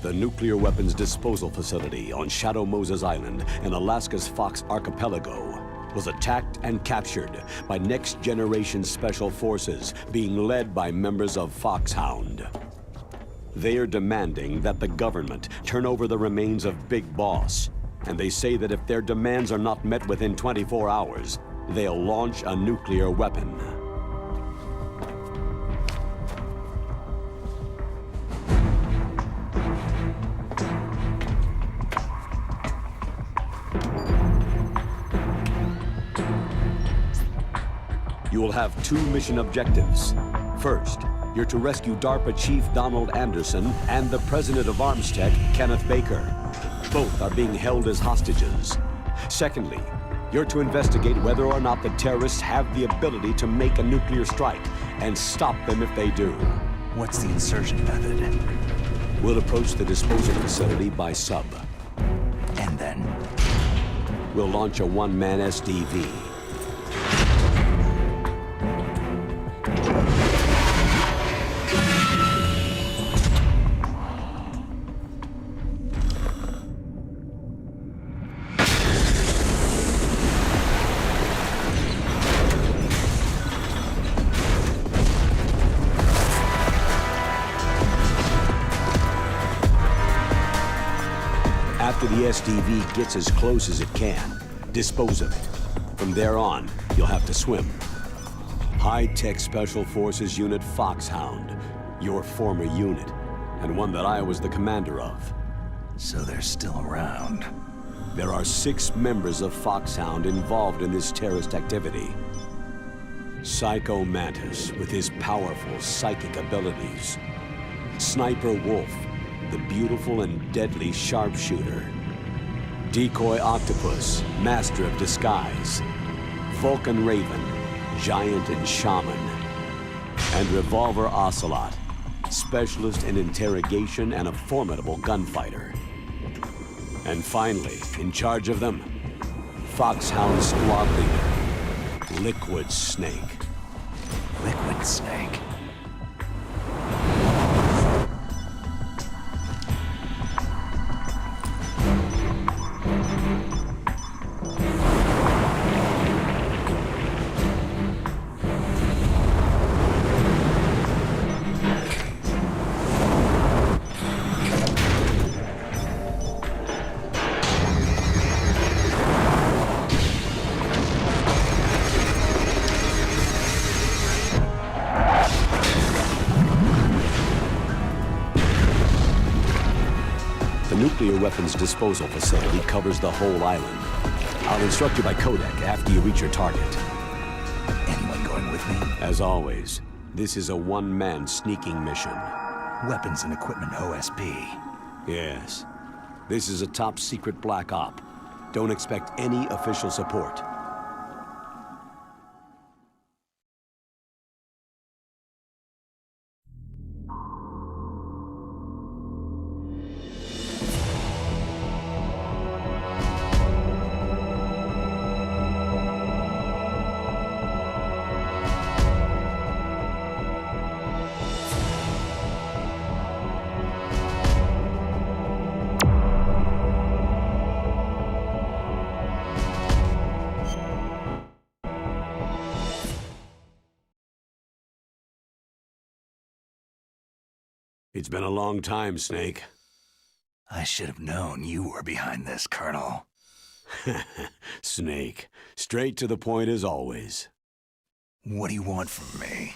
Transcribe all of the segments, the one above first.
The nuclear weapons disposal facility on Shadow Moses Island in Alaska's Fox Archipelago was attacked and captured by next-generation special forces being led by members of Foxhound. They are demanding that the government turn over the remains of Big Boss, and they say that if their demands are not met within 24 hours, they'll launch a nuclear weapon. You will have two mission objectives. First, you're to rescue DARPA Chief Donald Anderson and the President of Armstech, Kenneth Baker. Both are being held as hostages. Secondly, you're to investigate whether or not the terrorists have the ability to make a nuclear strike and stop them if they do. What's the insertion method? We'll approach the disposal facility by sub. And then? We'll launch a one-man SDV. After the SDV gets as close as it can, dispose of it. From there on, you'll have to swim. High-tech Special Forces Unit Foxhound, your former unit, and one that I was the commander of. So they're still around. There are 6 members of Foxhound involved in this terrorist activity. Psycho Mantis, with his powerful psychic abilities. Sniper Wolf, the beautiful and deadly sharpshooter. Decoy Octopus, master of disguise. Vulcan Raven, giant and shaman. And Revolver Ocelot, specialist in interrogation and a formidable gunfighter. And finally, in charge of them, Foxhound squad leader, Liquid Snake. Liquid Snake? The nuclear weapons disposal facility covers the whole island. I'll instruct you by codec after you reach your target. Anyone going with me? As always, this is a one-man sneaking mission. Weapons and equipment OSP. Yes. This is a top-secret black op. Don't expect any official support. It's been a long time, Snake. I should have known you were behind this, Colonel. Snake, straight to the point as always. What do you want from me?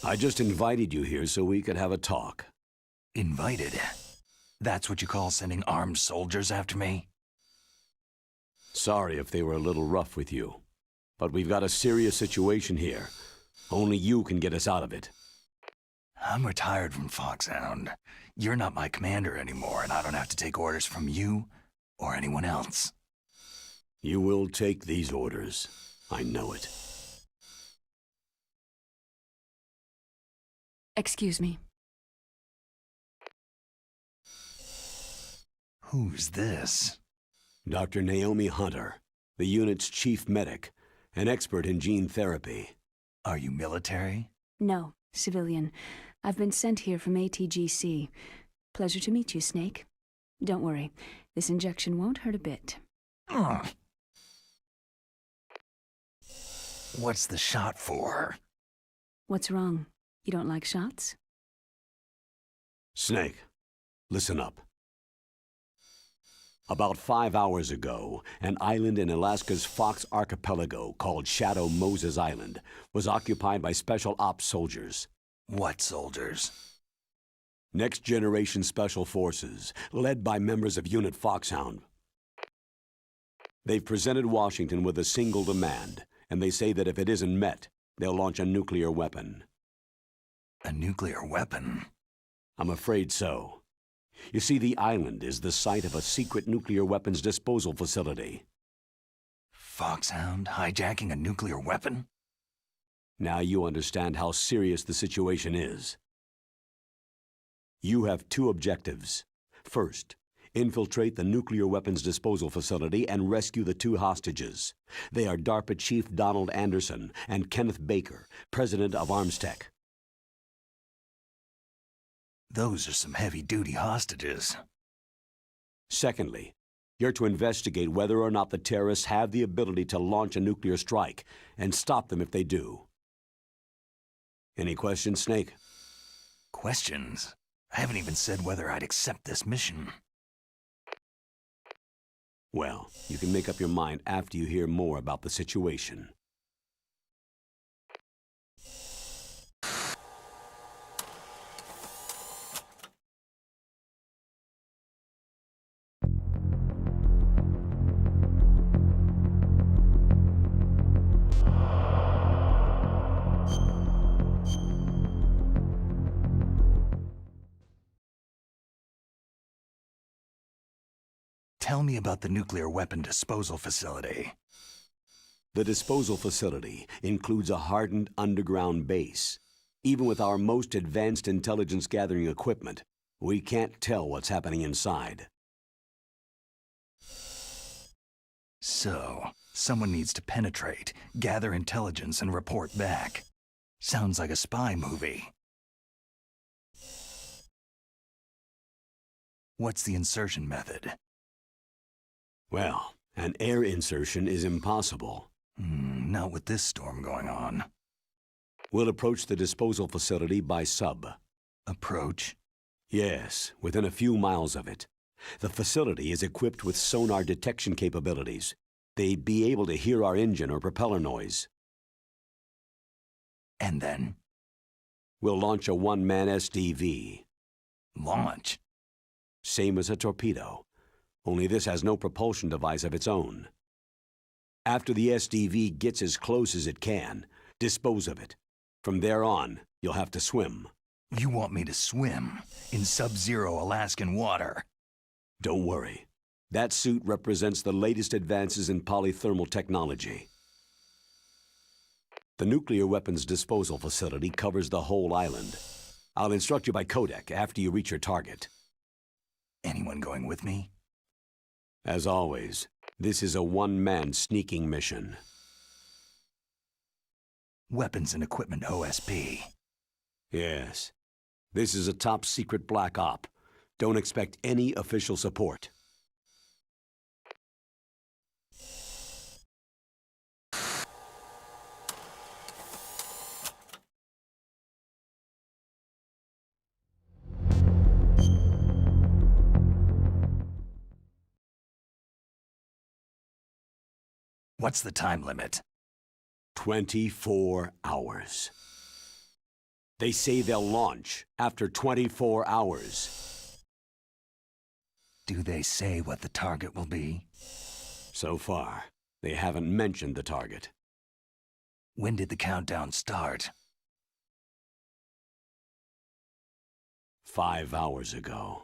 I just invited you here so we could have a talk. Invited? That's what you call sending armed soldiers after me? Sorry if they were a little rough with you, but we've got a serious situation here. Only you can get us out of it. I'm retired from Foxhound. You're not my commander anymore, and I don't have to take orders from you or anyone else. You will take these orders. I know it. Excuse me. Who's this? Dr. Naomi Hunter, the unit's chief medic, an expert in gene therapy. Are you military? No, civilian. I've been sent here from ATGC. Pleasure to meet you, Snake. Don't worry, this injection won't hurt a bit. What's the shot for? What's wrong? You don't like shots? Snake, listen up. About 5 hours ago, an island in Alaska's Fox Archipelago called Shadow Moses Island was occupied by Special Ops soldiers. What soldiers? Next Generation Special Forces, led by members of Unit Foxhound. They've presented Washington with a single demand, and they say that if it isn't met, they'll launch a nuclear weapon. A nuclear weapon? I'm afraid so. You see, the island is the site of a secret nuclear weapons disposal facility. Foxhound hijacking a nuclear weapon? Now you understand how serious the situation is. You have two objectives. First, infiltrate the nuclear weapons disposal facility and rescue the two hostages. They are DARPA Chief Donald Anderson and Kenneth Baker, President of Armstech. Those are some heavy-duty hostages. Secondly, you're to investigate whether or not the terrorists have the ability to launch a nuclear strike and stop them if they do. Any questions, Snake? Questions? I haven't even said whether I'd accept this mission. Well, you can make up your mind after you hear more about the situation. Tell me about the nuclear weapon disposal facility. The disposal facility includes a hardened underground base. Even with our most advanced intelligence gathering equipment, we can't tell what's happening inside. So, someone needs to penetrate, gather intelligence, and report back. Sounds like a spy movie. What's the insertion method? Well, an air insertion is impossible. Not with this storm going on. We'll approach the disposal facility by sub. Approach? Yes, within a few miles of it. The facility is equipped with sonar detection capabilities. They'd be able to hear our engine or propeller noise. And then? We'll launch a one-man SDV. Launch? Same as a torpedo. Only this has no propulsion device of its own. After the SDV gets as close as it can, dispose of it. From there on, you'll have to swim. You want me to swim in sub-zero Alaskan water? Don't worry. That suit represents the latest advances in polythermal technology. The nuclear weapons disposal facility covers the whole island. I'll instruct you by codec after you reach your target. Anyone going with me? As always, this is a one-man sneaking mission. Weapons and equipment OSP. Yes. This is a top-secret black op. Don't expect any official support. What's the time limit? 24 hours. They say they'll launch after 24 hours. Do they say what the target will be? So far, they haven't mentioned the target. When did the countdown start? 5 hours ago.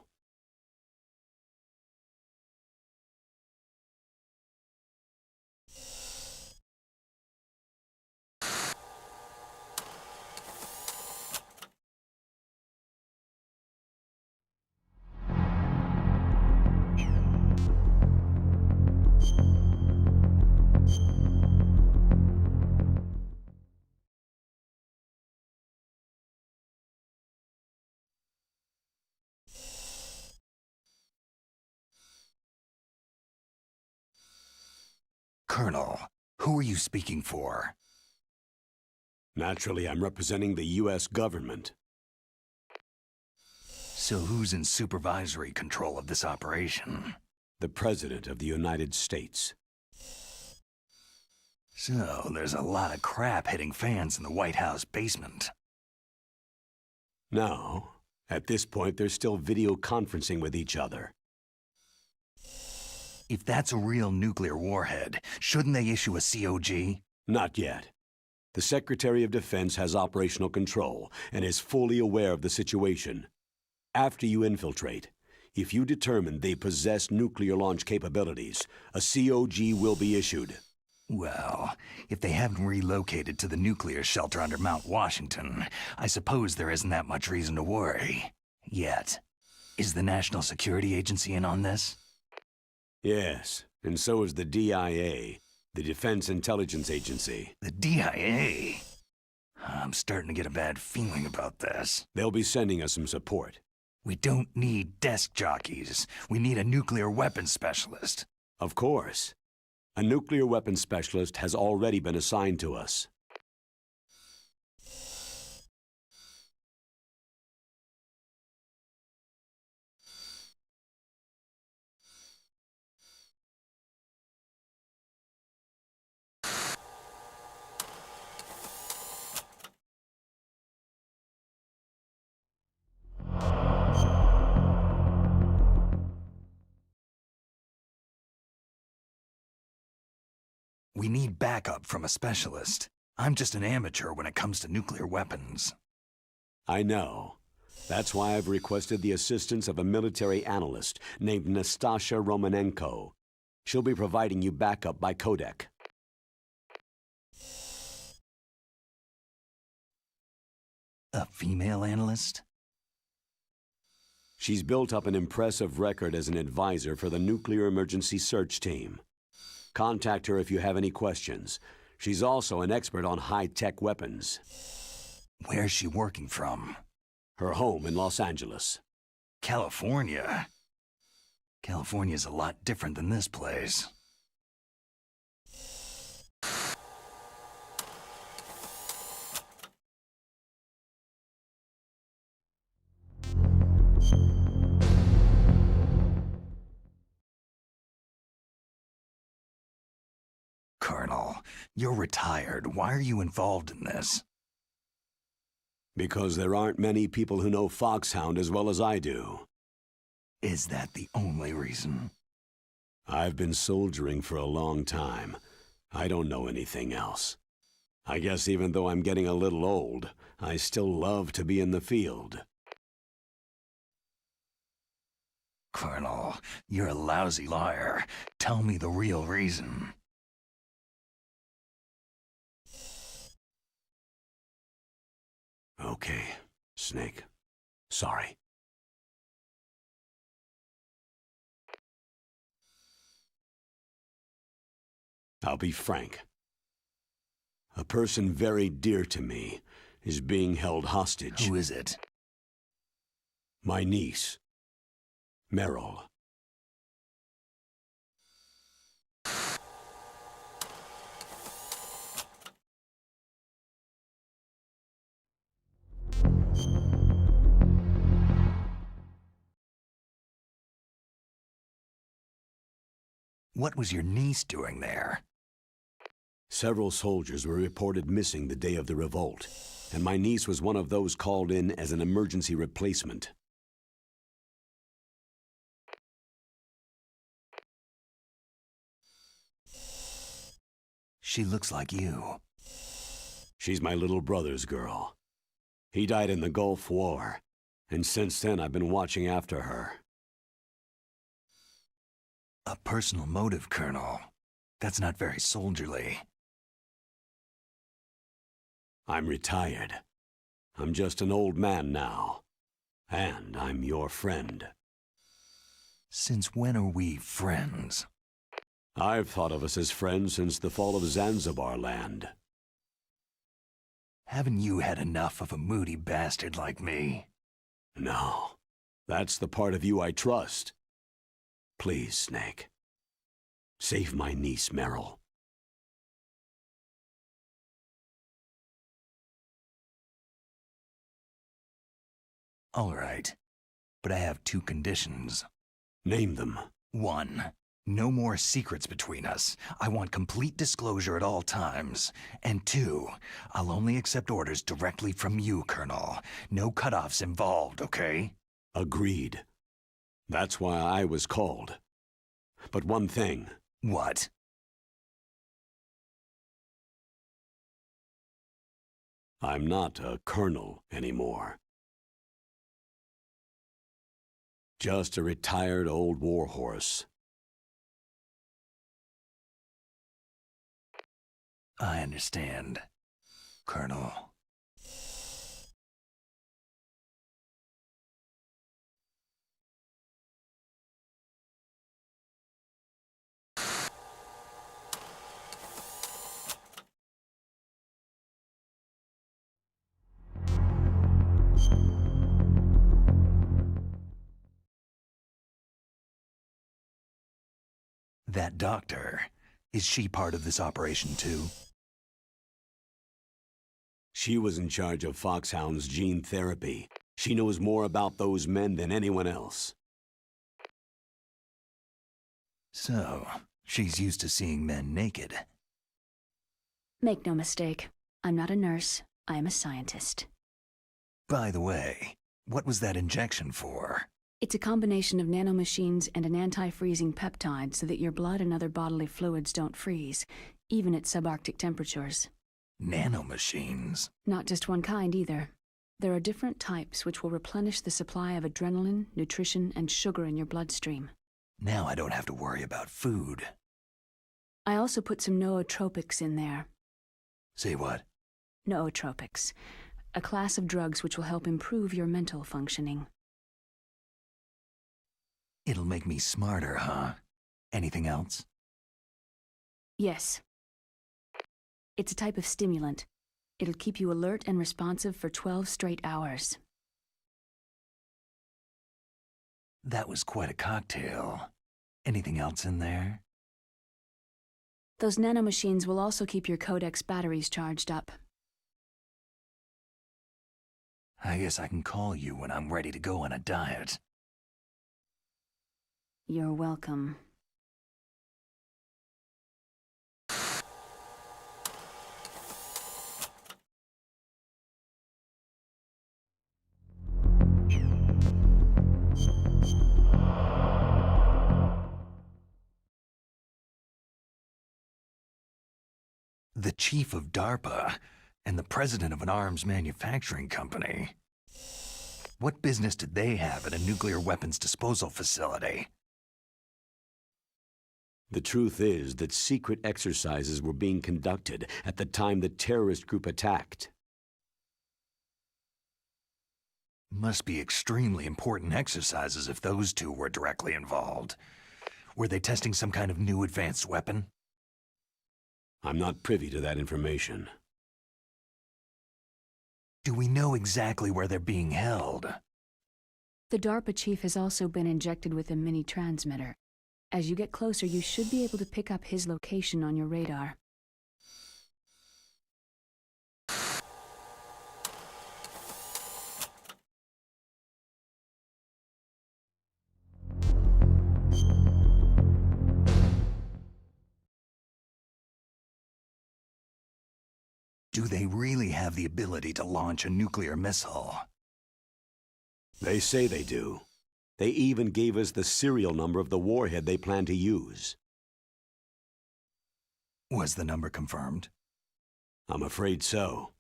Colonel, who are you speaking for? Naturally, I'm representing the U.S. government. So who's in supervisory control of this operation? The President of the United States. So there's a lot of crap hitting fans in the White House basement. No. At this point, they're still video conferencing with each other. If that's a real nuclear warhead, shouldn't they issue a COG? Not yet. The Secretary of Defense has operational control and is fully aware of the situation. After you infiltrate, if you determine they possess nuclear launch capabilities, a COG will be issued. Well, if they haven't relocated to the nuclear shelter under Mount Washington, I suppose there isn't that much reason to worry. Yet. Is the National Security Agency in on this? Yes, and so is the DIA, the Defense Intelligence Agency. The DIA? I'm starting to get a bad feeling about this. They'll be sending us some support. We don't need desk jockeys. We need a nuclear weapons specialist. Of course. A nuclear weapons specialist has already been assigned to us. We need backup from a specialist. I'm just an amateur when it comes to nuclear weapons. I know. That's why I've requested the assistance of a military analyst named Nastasha Romanenko. She'll be providing you backup by codec. A female analyst? She's built up an impressive record as an advisor for the Nuclear Emergency Search Team. Contact her if you have any questions. She's also an expert on high-tech weapons. Where's she working from? Her home in Los Angeles. California? California's a lot different than this place. Colonel, you're retired. Why are you involved in this? Because there aren't many people who know Foxhound as well as I do. Is that the only reason? I've been soldiering for a long time. I don't know anything else. I guess even though I'm getting a little old, I still love to be in the field. Colonel, you're a lousy liar. Tell me the real reason. Okay, Snake. Sorry. I'll be frank. A person very dear to me is being held hostage. Who is it? My niece, Meryl. What was your niece doing there? Several soldiers were reported missing the day of the revolt, and my niece was one of those called in as an emergency replacement. She looks like you. She's my little brother's girl. He died in the Gulf War, and since then I've been watching after her. A personal motive, Colonel. That's not very soldierly. I'm retired. I'm just an old man now. And I'm your friend. Since when are we friends? I've thought of us as friends since the fall of Zanzibar land. Haven't you had enough of a moody bastard like me? No. That's the part of you I trust. Please, Snake. Save my niece, Meryl. All right. But I have two conditions. Name them. 1. No more secrets between us. I want complete disclosure at all times. And 2, I'll only accept orders directly from you, Colonel. No cutoffs involved, okay? Agreed. That's why I was called. But one thing. What? I'm not a colonel anymore. Just a retired old warhorse. I understand, Colonel. That doctor, is she part of this operation too? She was in charge of Foxhound's gene therapy. She knows more about those men than anyone else. So, she's used to seeing men naked. Make no mistake, I'm not a nurse, I am a scientist. By the way, what was that injection for? It's a combination of nanomachines and an anti-freezing peptide so that your blood and other bodily fluids don't freeze, even at subarctic temperatures. Nanomachines? Not just one kind either. There are different types which will replenish the supply of adrenaline, nutrition, and sugar in your bloodstream. Now I don't have to worry about food. I also put some nootropics in there. Say what? Nootropics, a class of drugs which will help improve your mental functioning. It'll make me smarter, huh? Anything else? Yes. It's a type of stimulant. It'll keep you alert and responsive for 12 straight hours. That was quite a cocktail. Anything else in there? Those nanomachines will also keep your Codex batteries charged up. I guess I can call you when I'm ready to go on a diet. You're welcome. The chief of DARPA and the president of an arms manufacturing company. What business did they have at a nuclear weapons disposal facility? The truth is that secret exercises were being conducted at the time the terrorist group attacked. Must be extremely important exercises if those two were directly involved. Were they testing some kind of new advanced weapon? I'm not privy to that information. Do we know exactly where they're being held? The DARPA chief has also been injected with a mini-transmitter. As you get closer, you should be able to pick up his location on your radar. Do they really have the ability to launch a nuclear missile? They say they do. They even gave us the serial number of the warhead they plan to use. Was the number confirmed? I'm afraid so.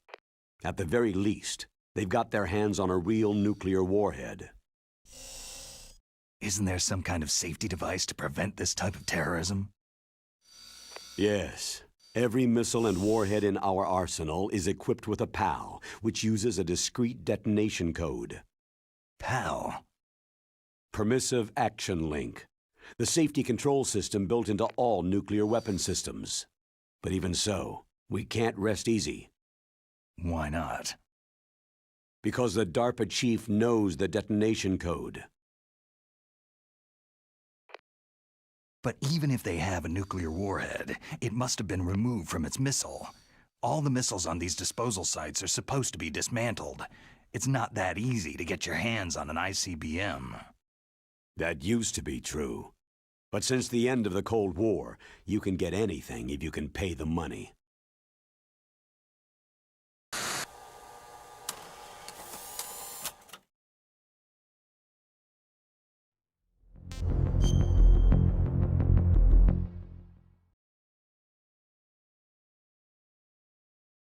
At the very least, they've got their hands on a real nuclear warhead. Isn't there some kind of safety device to prevent this type of terrorism? Yes. Every missile and warhead in our arsenal is equipped with a PAL, which uses a discrete detonation code. PAL? Permissive Action Link. The safety control system built into all nuclear weapon systems. But even so, we can't rest easy. Why not? Because the DARPA chief knows the detonation code. But even if they have a nuclear warhead, it must have been removed from its missile. All the missiles on these disposal sites are supposed to be dismantled. It's not that easy to get your hands on an ICBM. That used to be true. But since the end of the Cold War, you can get anything if you can pay the money.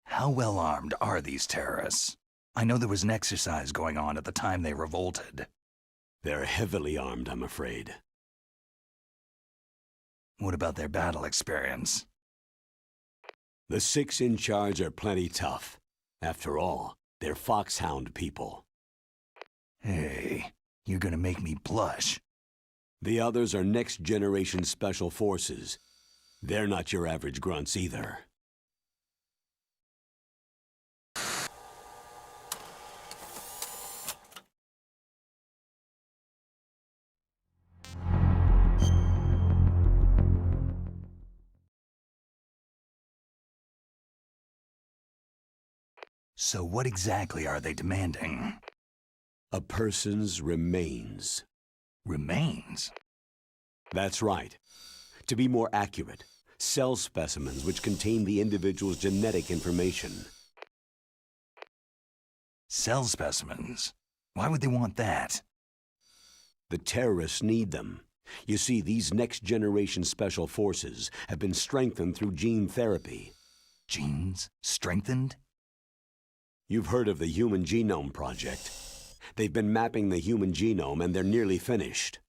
How well armed are these terrorists? I know there was an exercise going on at the time they revolted. They're heavily armed, I'm afraid. What about their battle experience? The 6 in charge are plenty tough. After all, they're Foxhound people. Hey, you're gonna make me blush. The others are next-generation special forces. They're not your average grunts either. So what exactly are they demanding? A person's remains. Remains? That's right. To be more accurate, cell specimens which contain the individual's genetic information. Cell specimens? Why would they want that? The terrorists need them. You see, these next-generation special forces have been strengthened through gene therapy. Genes? Strengthened? You've heard of the Human Genome Project. They've been mapping the human genome and they're nearly finished.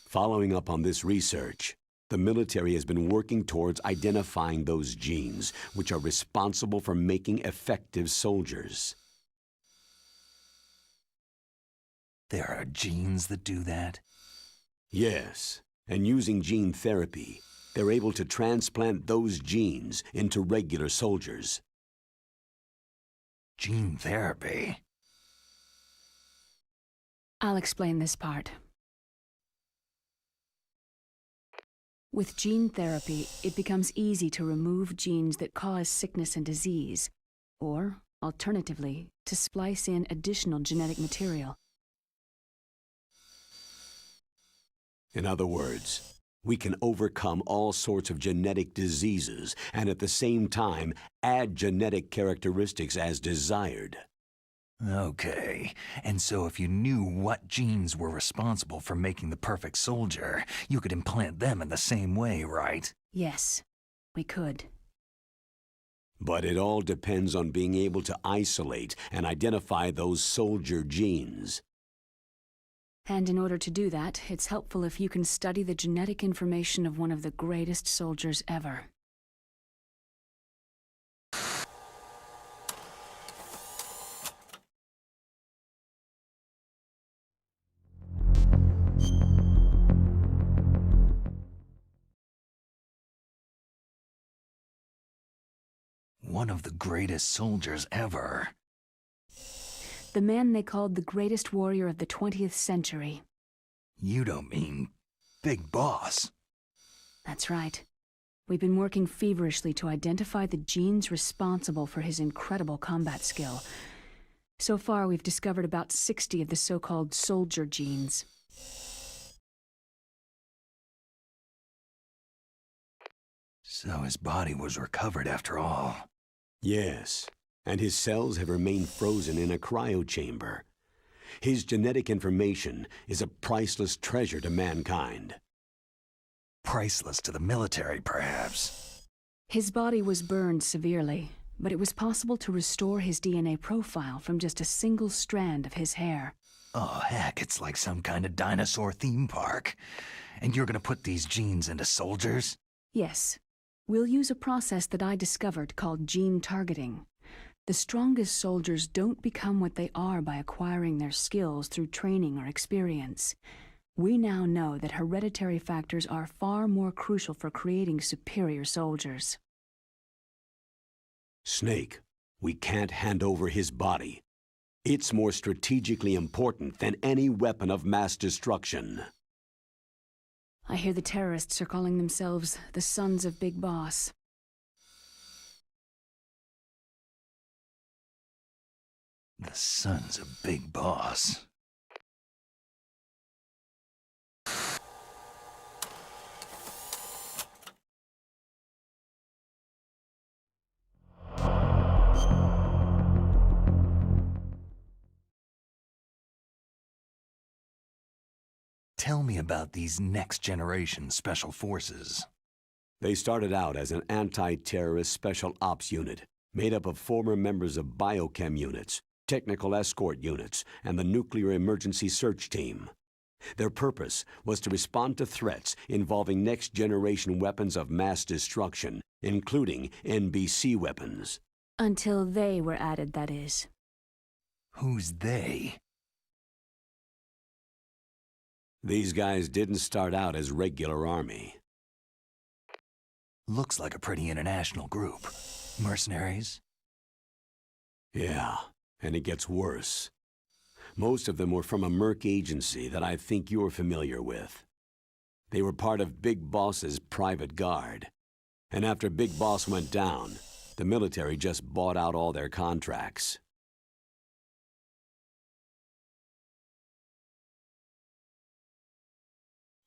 Following up on this research, the military has been working towards identifying those genes which are responsible for making effective soldiers. There are genes that do that? Yes, and using gene therapy, they're able to transplant those genes into regular soldiers. Gene therapy? I'll explain this part. With gene therapy, it becomes easy to remove genes that cause sickness and disease, or, alternatively, to splice in additional genetic material. In other words, we can overcome all sorts of genetic diseases and at the same time add genetic characteristics as desired. Okay, and so if you knew what genes were responsible for making the perfect soldier, you could implant them in the same way, right? Yes, we could. But it all depends on being able to isolate and identify those soldier genes. And in order to do that, it's helpful if you can study the genetic information of one of the greatest soldiers ever. One of the greatest soldiers ever. The man they called the greatest warrior of the 20th century. You don't mean Big Boss? That's right. We've been working feverishly to identify the genes responsible for his incredible combat skill. So far, we've discovered about 60 of the so-called soldier genes. So his body was recovered after all. Yes, and his cells have remained frozen in a cryochamber. His genetic information is a priceless treasure to mankind. Priceless to the military, perhaps. His body was burned severely, but it was possible to restore his DNA profile from just a single strand of his hair. Oh, heck, it's like some kind of dinosaur theme park. And you're gonna put these genes into soldiers? Yes. We'll use a process that I discovered called gene targeting. The strongest soldiers don't become what they are by acquiring their skills through training or experience. We now know that hereditary factors are far more crucial for creating superior soldiers. Snake, we can't hand over his body. It's more strategically important than any weapon of mass destruction. I hear the terrorists are calling themselves the Sons of Big Boss. The son's a big boss. Tell me about these next-generation special forces. They started out as an anti-terrorist special ops unit, made up of former members of biochem units, technical escort units, and the nuclear emergency search team. Their purpose was to respond to threats involving next-generation weapons of mass destruction, including NBC weapons. Until they were added, that is. Who's they? These guys didn't start out as regular army. Looks like a pretty international group. Mercenaries? Yeah, and it gets worse. Most of them were from a merc agency that I think you're familiar with. They were part of Big Boss's private guard. And after Big Boss went down, the military just bought out all their contracts.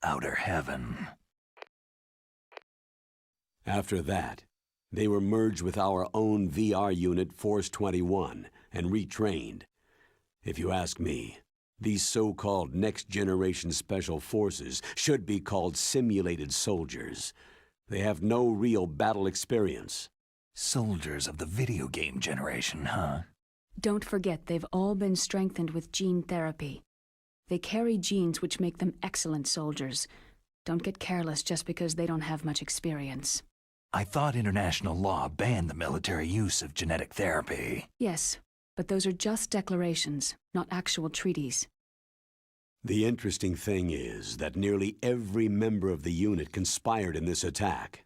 Outer heaven. After that, they were merged with our own VR unit, Force 21, and retrained. If you ask me, these so-called next-generation special forces should be called simulated soldiers. They have no real battle experience. Soldiers of the video game generation, huh? Don't forget, they've all been strengthened with gene therapy. They carry genes which make them excellent soldiers. Don't get careless just because they don't have much experience. I thought international law banned the military use of genetic therapy. Yes, but those are just declarations, not actual treaties. The interesting thing is that nearly every member of the unit conspired in this attack.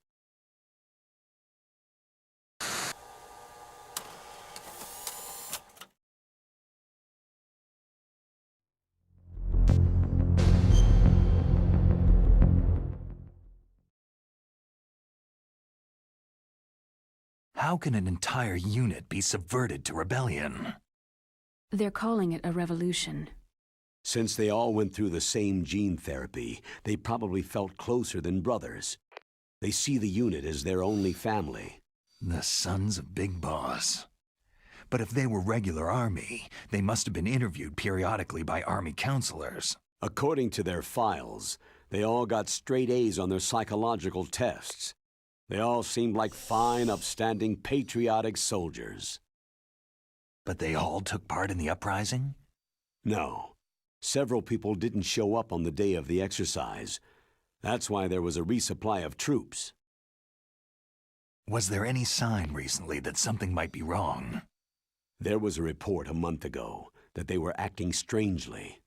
How can an entire unit be subverted to rebellion? They're calling it a revolution. Since they all went through the same gene therapy, they probably felt closer than brothers. They see the unit as their only family. The sons of Big Boss. But if they were regular army, they must have been interviewed periodically by army counselors. According to their files, they all got straight A's on their psychological tests. They all seemed like fine, upstanding, patriotic soldiers. But they all took part in the uprising? No. Several people didn't show up on the day of the exercise. That's why there was a resupply of troops. Was there any sign recently that something might be wrong? There was a report a month ago that they were acting strangely.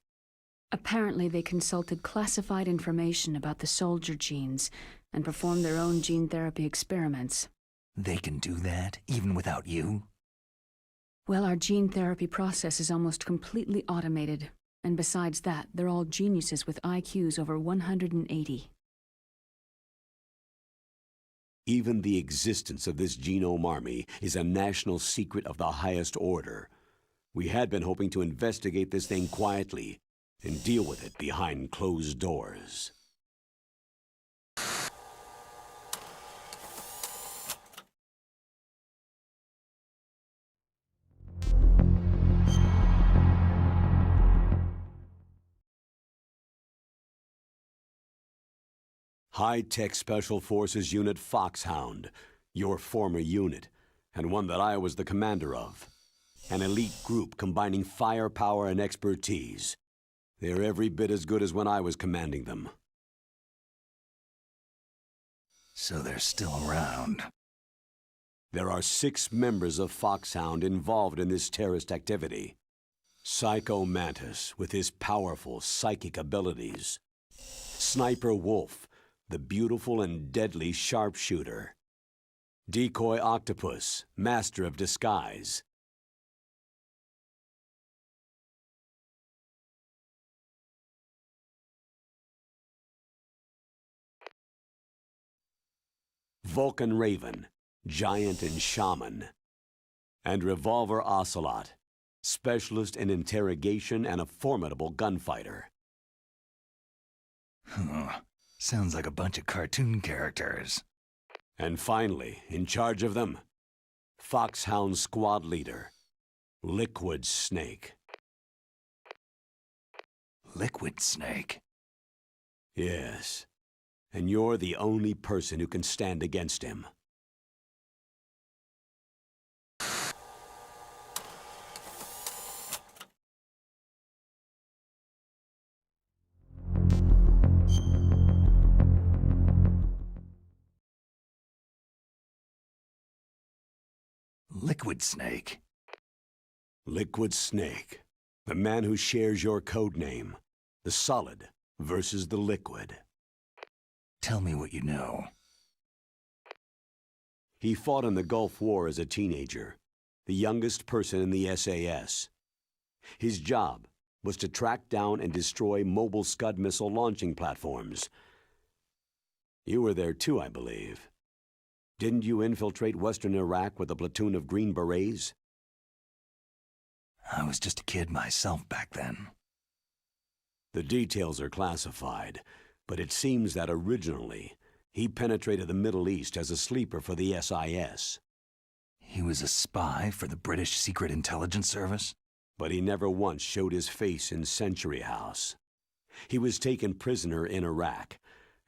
Apparently they consulted classified information about the soldier genes and performed their own gene therapy experiments. They can do that, even without you? Well, our gene therapy process is almost completely automated. And besides that, they're all geniuses with IQs over 180. Even the existence of this genome army is a national secret of the highest order. We had been hoping to investigate this thing quietly and deal with it behind closed doors. High-Tech Special Forces Unit Foxhound, your former unit, and one that I was the commander of. An elite group combining firepower and expertise. They're every bit as good as when I was commanding them. So they're still around. There are 6 members of Foxhound involved in this terrorist activity. Psycho Mantis, with his powerful psychic abilities. Sniper Wolf, the beautiful and deadly sharpshooter. Decoy Octopus, master of disguise. Vulcan Raven, giant and shaman. And Revolver Ocelot, specialist in interrogation and a formidable gunfighter. Sounds like a bunch of cartoon characters. And finally, in charge of them, Foxhound Squad Leader, Liquid Snake. Liquid Snake? Yes, and you're the only person who can stand against him. Liquid Snake? Liquid Snake, the man who shares your code name, the solid versus the liquid. Tell me what you know. He fought in the Gulf War as a teenager, the youngest person in the SAS. His job was to track down and destroy mobile Scud missile launching platforms. You were there too, I believe. Didn't you infiltrate Western Iraq with a platoon of Green Berets? I was just a kid myself back then. The details are classified, but it seems that originally, he penetrated the Middle East as a sleeper for the SIS. He was a spy for the British Secret Intelligence Service? But he never once showed his face in Century House. He was taken prisoner in Iraq,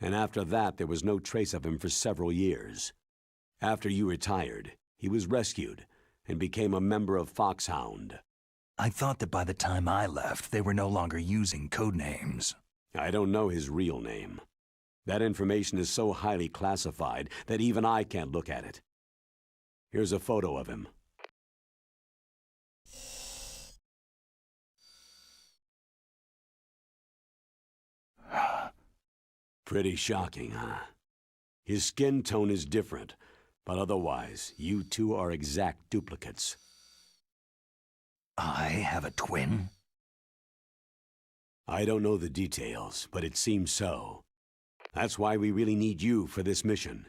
and after that there was no trace of him for several years. After you retired, he was rescued and became a member of Foxhound. I thought that by the time I left, they were no longer using code names. I don't know his real name. That information is so highly classified that even I can't look at it. Here's a photo of him. Pretty shocking, huh? His skin tone is different, but otherwise, you two are exact duplicates. I have a twin? I don't know the details, but it seems so. That's why we really need you for this mission.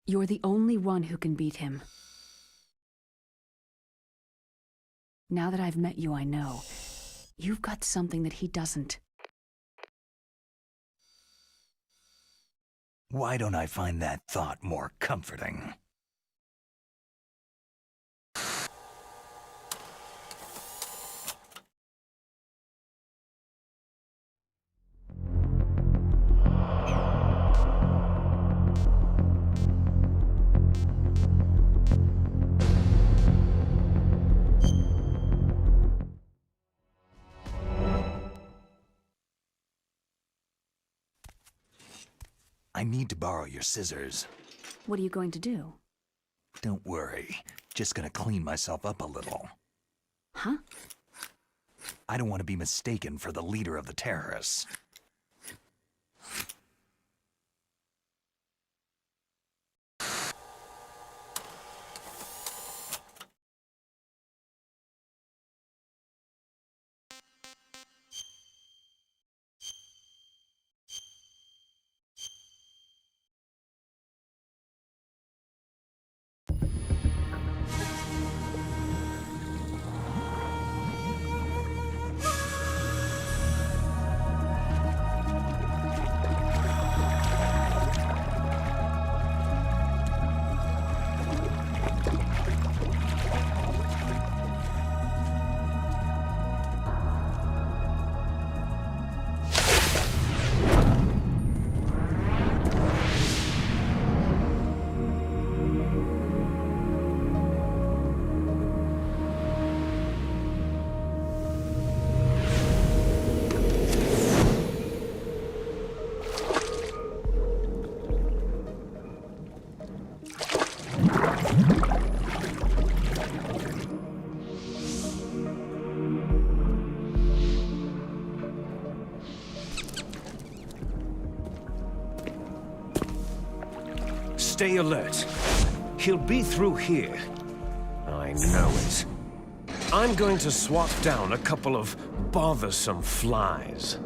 You're the only one who can beat him. Now that I've met you, I know. You've got something that he doesn't. Why don't I find that thought more comforting? I need to borrow your scissors. What are you going to do? Don't worry. Just gonna clean myself up a little. Huh? I don't want to be mistaken for the leader of the terrorists. Stay alert. He'll be through here. I know it. I'm going to swat down a couple of bothersome flies.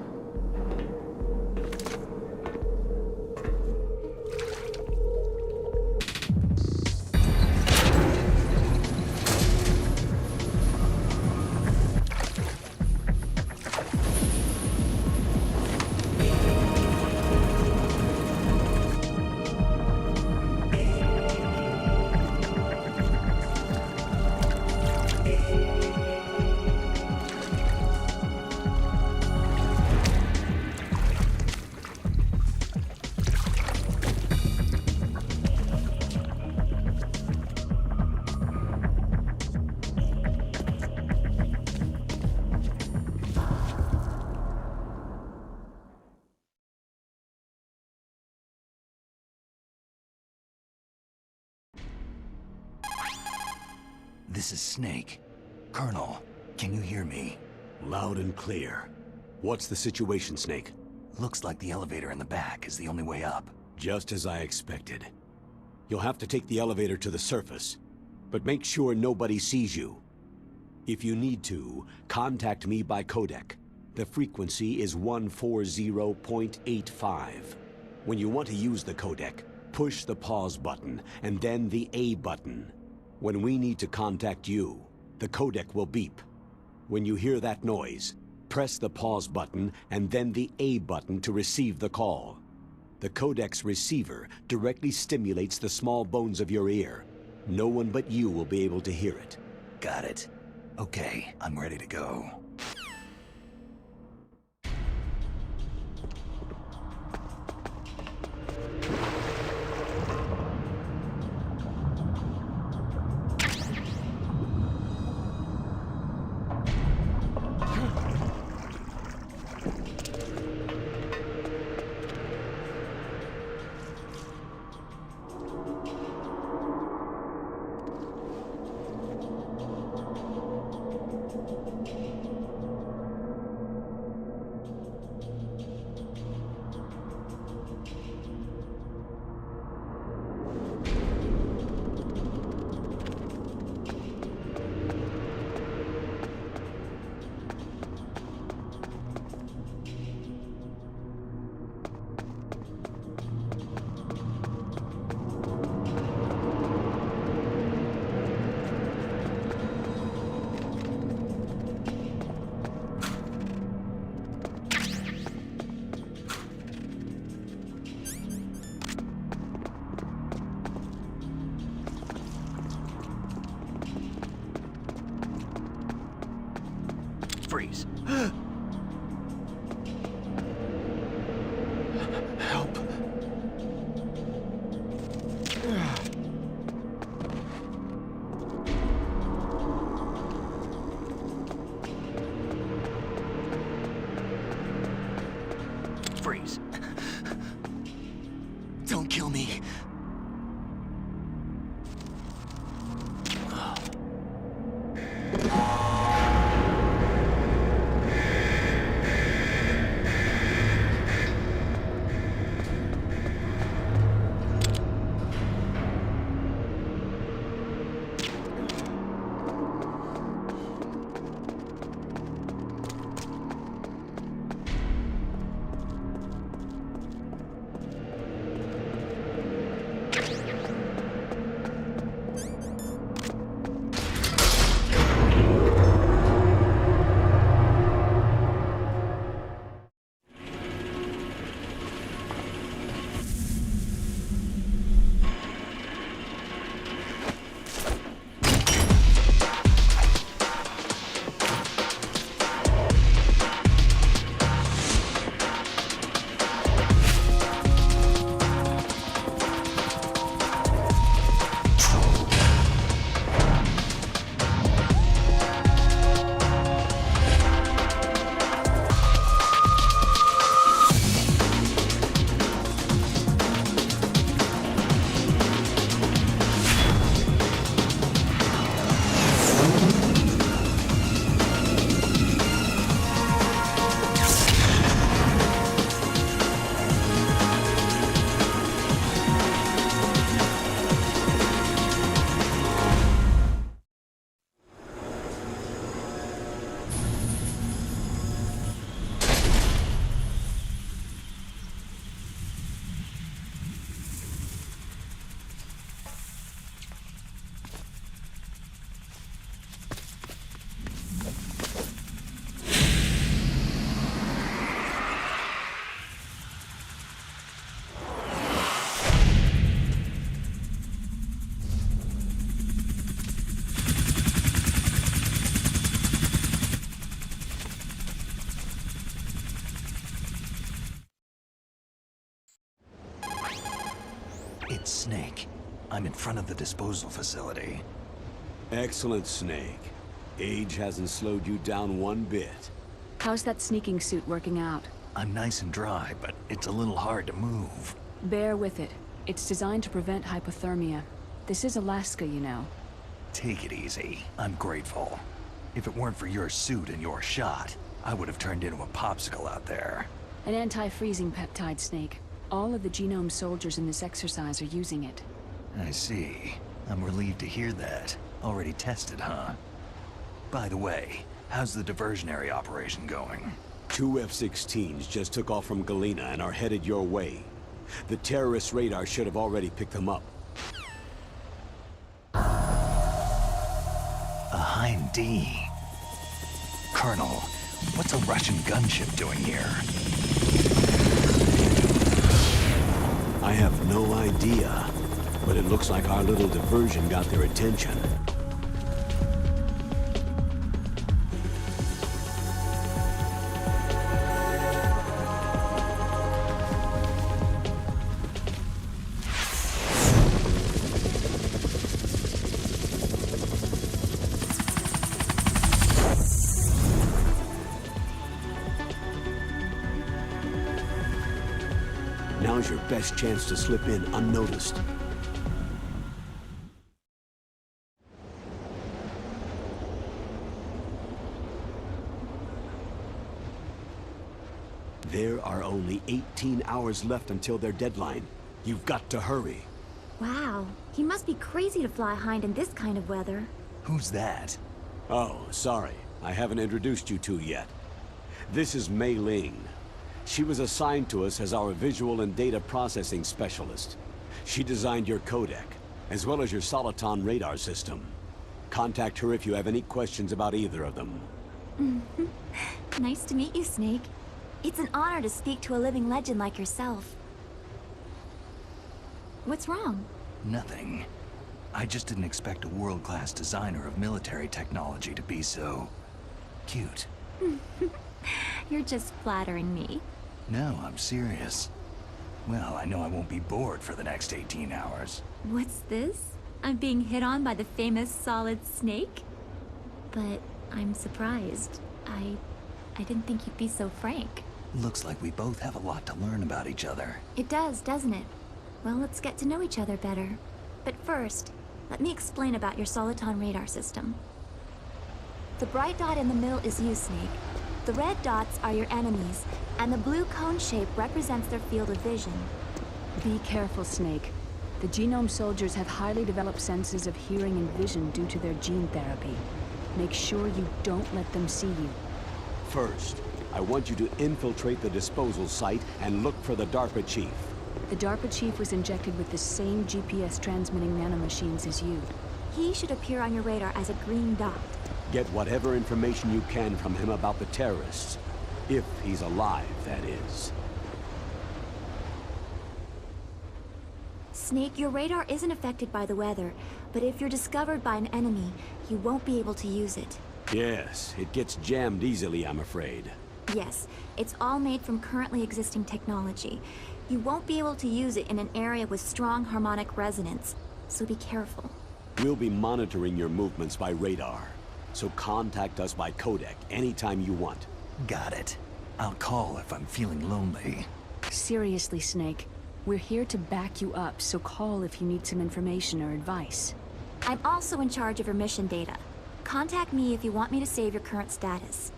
This is Snake. Colonel, can you hear me? Loud and clear. What's the situation, Snake? Looks like the elevator in the back is the only way up. Just as I expected. You'll have to take the elevator to the surface, but make sure nobody sees you. If you need to, contact me by codec. The frequency is 140.85. When you want to use the codec, push the pause button and then the A button. When we need to contact you, the codec will beep. When you hear that noise, press the pause button and then the A button to receive the call. The codec's receiver directly stimulates the small bones of your ear. No one but you will be able to hear it. Got it. Okay, I'm ready to go. Freeze. Help. Freeze. Don't kill me. It's Snake. I'm in front of the disposal facility. Excellent, Snake. Age hasn't slowed you down one bit. How's that sneaking suit working out? I'm nice and dry, but it's a little hard to move. Bear with it. It's designed to prevent hypothermia. This is Alaska, you know. Take it easy. I'm grateful. If it weren't for your suit and your shot, I would have turned into a popsicle out there. An anti-freezing peptide, Snake. All of the genome soldiers in this exercise are using it. I see. I'm relieved to hear that. Already tested, huh? By the way, how's the diversionary operation going? 2 F-16s just took off from Galena and are headed your way. The terrorist radar should have already picked them up. A Hind D. Colonel, what's a Russian gunship doing here? I have no idea, but it looks like our little diversion got their attention. Now's your best chance to slip in unnoticed. There are only 18 hours left until their deadline. You've got to hurry. Wow, he must be crazy to fly Hind in this kind of weather. Who's that? Oh, sorry. I haven't introduced you two yet. This is Mei Ling. She was assigned to us as our visual and data processing specialist. She designed your codec, as well as your Soliton radar system. Contact her if you have any questions about either of them. Nice to meet you, Snake. It's an honor to speak to a living legend like yourself. What's wrong? Nothing. I just didn't expect a world-class designer of military technology to be so... cute. You're just flattering me. No, I'm serious. Well, I know I won't be bored for the next 18 hours. What's this? I'm being hit on by the famous Solid Snake? But I'm surprised. I didn't think you'd be so frank. Looks like we both have a lot to learn about each other. It does, doesn't it? Well, let's get to know each other better. But first, let me explain about your Soliton radar system. The bright dot in the middle is you, Snake. The red dots are your enemies, and the blue cone shape represents their field of vision. Be careful, Snake. The genome soldiers have highly developed senses of hearing and vision due to their gene therapy. Make sure you don't let them see you. First, I want you to infiltrate the disposal site and look for the DARPA chief. The DARPA chief was injected with the same GPS transmitting nanomachines as you. He should appear on your radar as a green dot. Get whatever information you can from him about the terrorists. If he's alive, that is. Snake, your radar isn't affected by the weather, but if you're discovered by an enemy, you won't be able to use it. Yes, it gets jammed easily, I'm afraid. Yes, it's all made from currently existing technology. You won't be able to use it in an area with strong harmonic resonance, so be careful. We'll be monitoring your movements by radar, so contact us by codec anytime you want. Got it. I'll call if I'm feeling lonely. Seriously, Snake. We're here to back you up, so call if you need some information or advice. I'm also in charge of your mission data. Contact me if you want me to save your current status.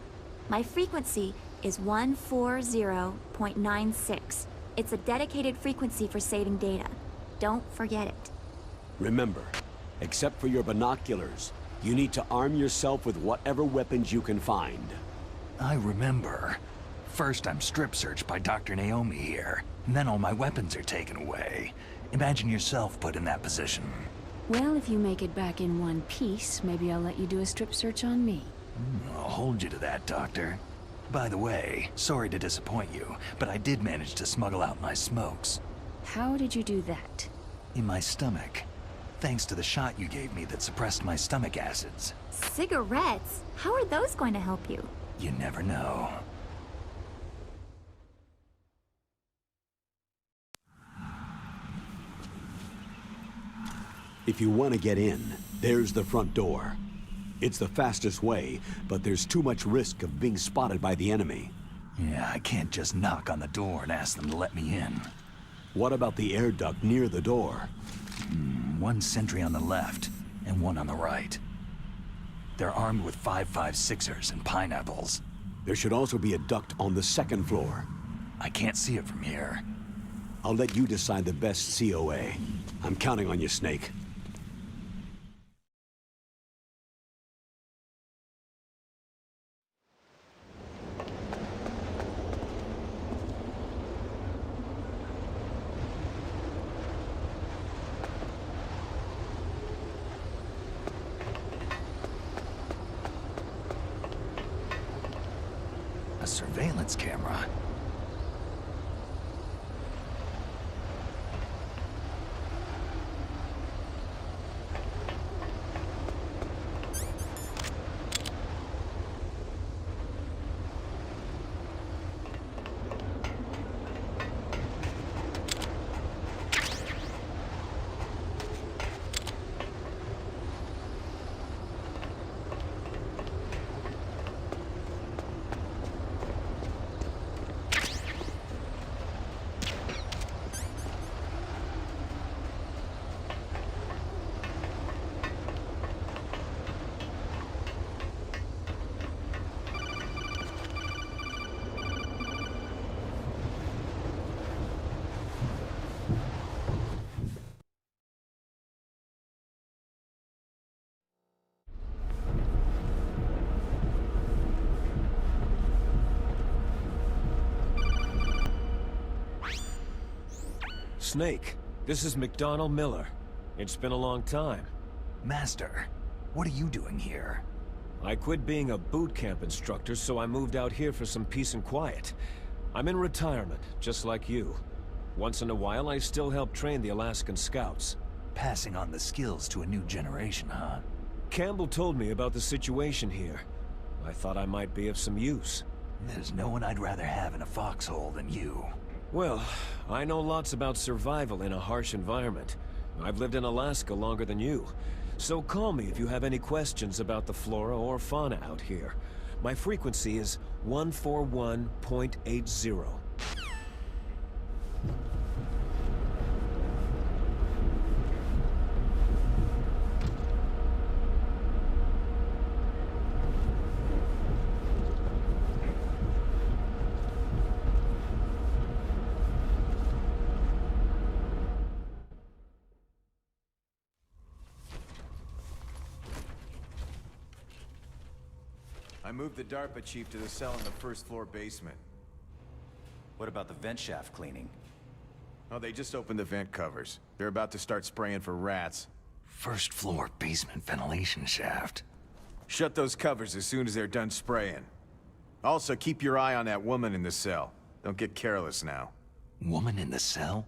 My frequency is 140.96. It's a dedicated frequency for saving data. Don't forget it. Remember, except for your binoculars, you need to arm yourself with whatever weapons you can find. I remember. First, I'm strip searched by Dr. Naomi here, and then all my weapons are taken away. Imagine yourself put in that position. Well, if you make it back in one piece, maybe I'll let you do a strip search on me. I'll hold you to that, Doctor. By the way, sorry to disappoint you, but I did manage to smuggle out my smokes. How did you do that? In my stomach. Thanks to the shot you gave me that suppressed my stomach acids. Cigarettes? How are those going to help you? You never know. If you want to get in, there's the front door. It's the fastest way, but there's too much risk of being spotted by the enemy. Yeah, I can't just knock on the door and ask them to let me in. What about the air duct near the door? One sentry on the left. and one on the right. They're armed with 5.56ers and pineapples. There should also be a duct on the second floor. I can't see it from here. I'll let you decide the best COA. I'm counting on you, Snake. A surveillance camera. Snake, this is McDonald Miller. It's been a long time. Master, what are you doing here? I quit being a boot camp instructor, so I moved out here for some peace and quiet. I'm in retirement, just like you. Once in a while, I still help train the Alaskan Scouts. Passing on the skills to a new generation, huh? Campbell told me about the situation here. I thought I might be of some use. There's no one I'd rather have in a foxhole than you. Well, I know lots about survival in a harsh environment. I've lived in Alaska longer than you. So call me if you have any questions about the flora or fauna out here. My frequency is 141.80. I moved the DARPA chief to the cell in the first floor basement. What about the vent shaft cleaning? Oh, they just opened the vent covers. They're about to start spraying for rats. First floor basement ventilation shaft. Shut those covers as soon as they're done spraying. Also, keep your eye on that woman in the cell. Don't get careless now. Woman in the cell?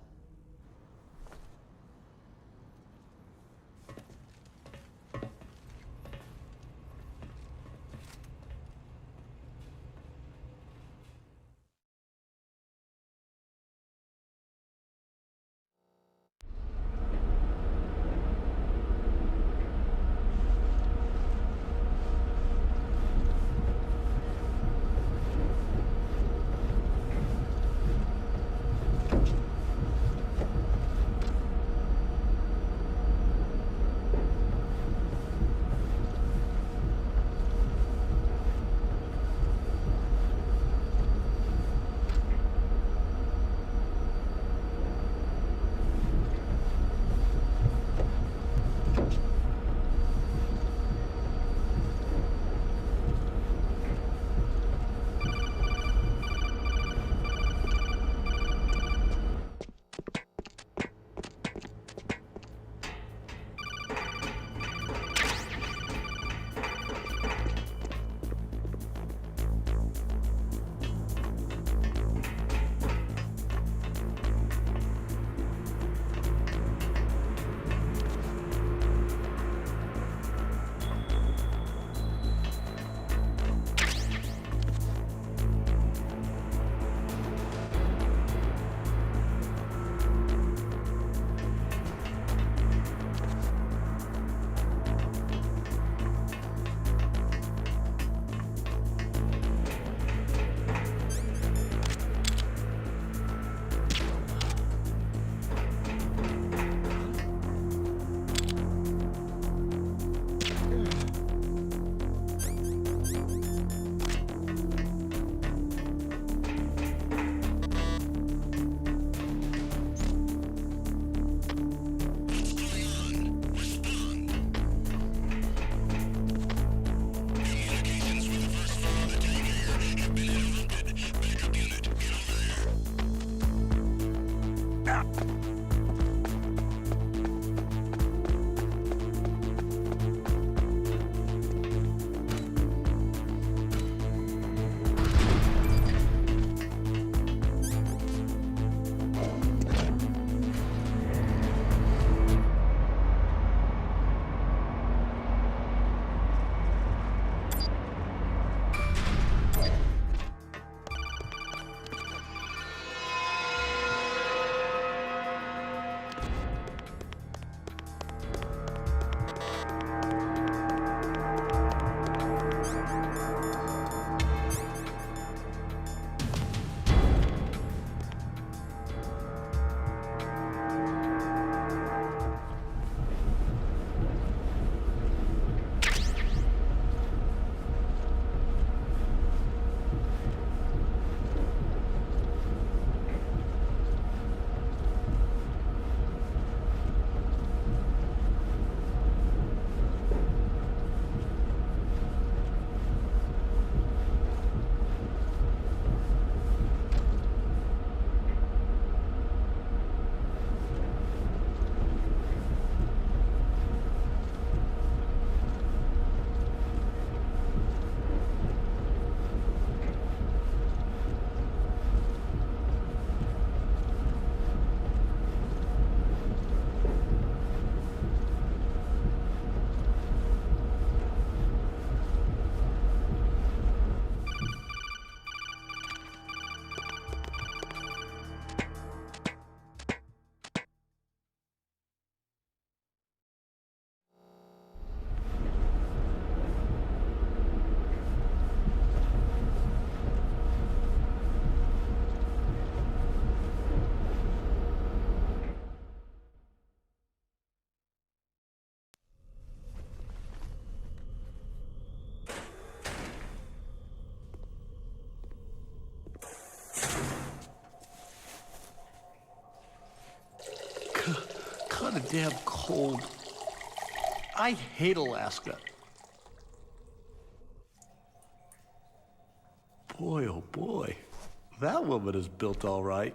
damn cold. I hate Alaska. Boy, oh boy. That woman is built all right.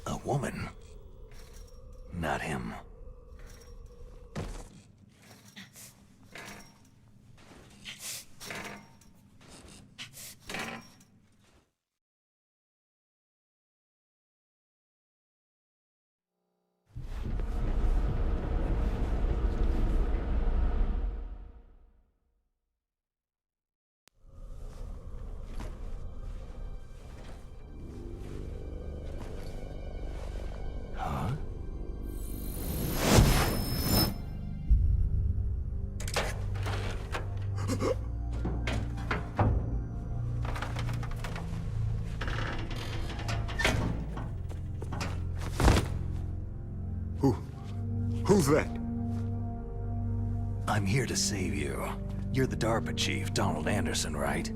A woman. Not him. Who's that? I'm here to save you. You're the DARPA chief, Donald Anderson, right?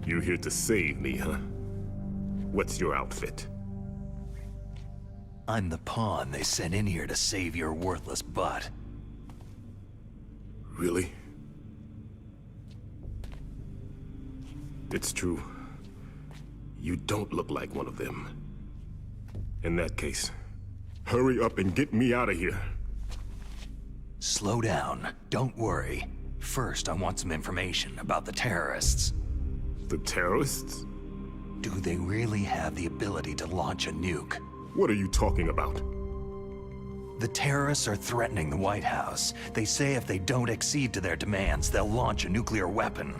You're here to save me, huh? What's your outfit? I'm the pawn they sent in here to save your worthless butt. Really? It's true. You don't look like one of them. In that case, hurry up and get me out of here. Slow down. Don't worry. First, I want some information about the terrorists. The terrorists? Do they really have the ability to launch a nuke? What are you talking about? The terrorists are threatening the White House. They say if they don't accede to their demands, they'll launch a nuclear weapon.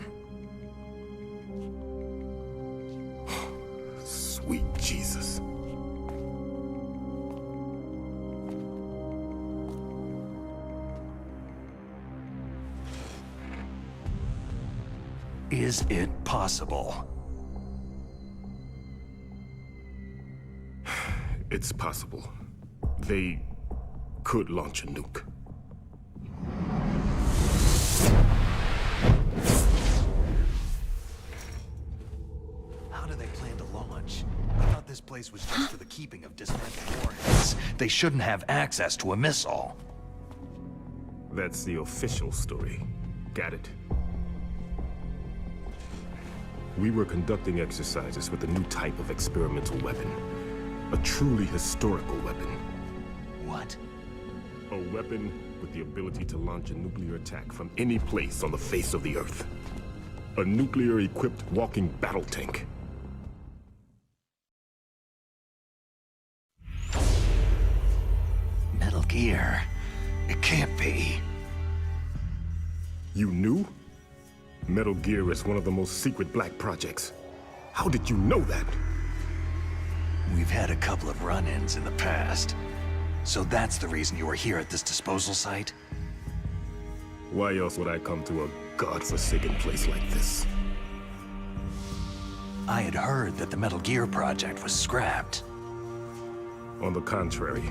Sweet Jesus. Is it possible? It's possible. They could launch a nuke. How do they plan to launch? I thought this place was just for the keeping of dismantled warheads. They shouldn't have access to a missile. That's the official story. Got it? We were conducting exercises with a new type of experimental weapon. A truly historical weapon. What? A weapon with the ability to launch a nuclear attack from any place on the face of the Earth. A nuclear-equipped walking battle tank. Metal Gear. It can't be. You knew? Metal Gear is one of the most secret black projects. How did you know that? We've had a couple of run-ins in the past. So that's the reason you were here at this disposal site? Why else would I come to a godforsaken place like this? I had heard that the Metal Gear project was scrapped. On the contrary,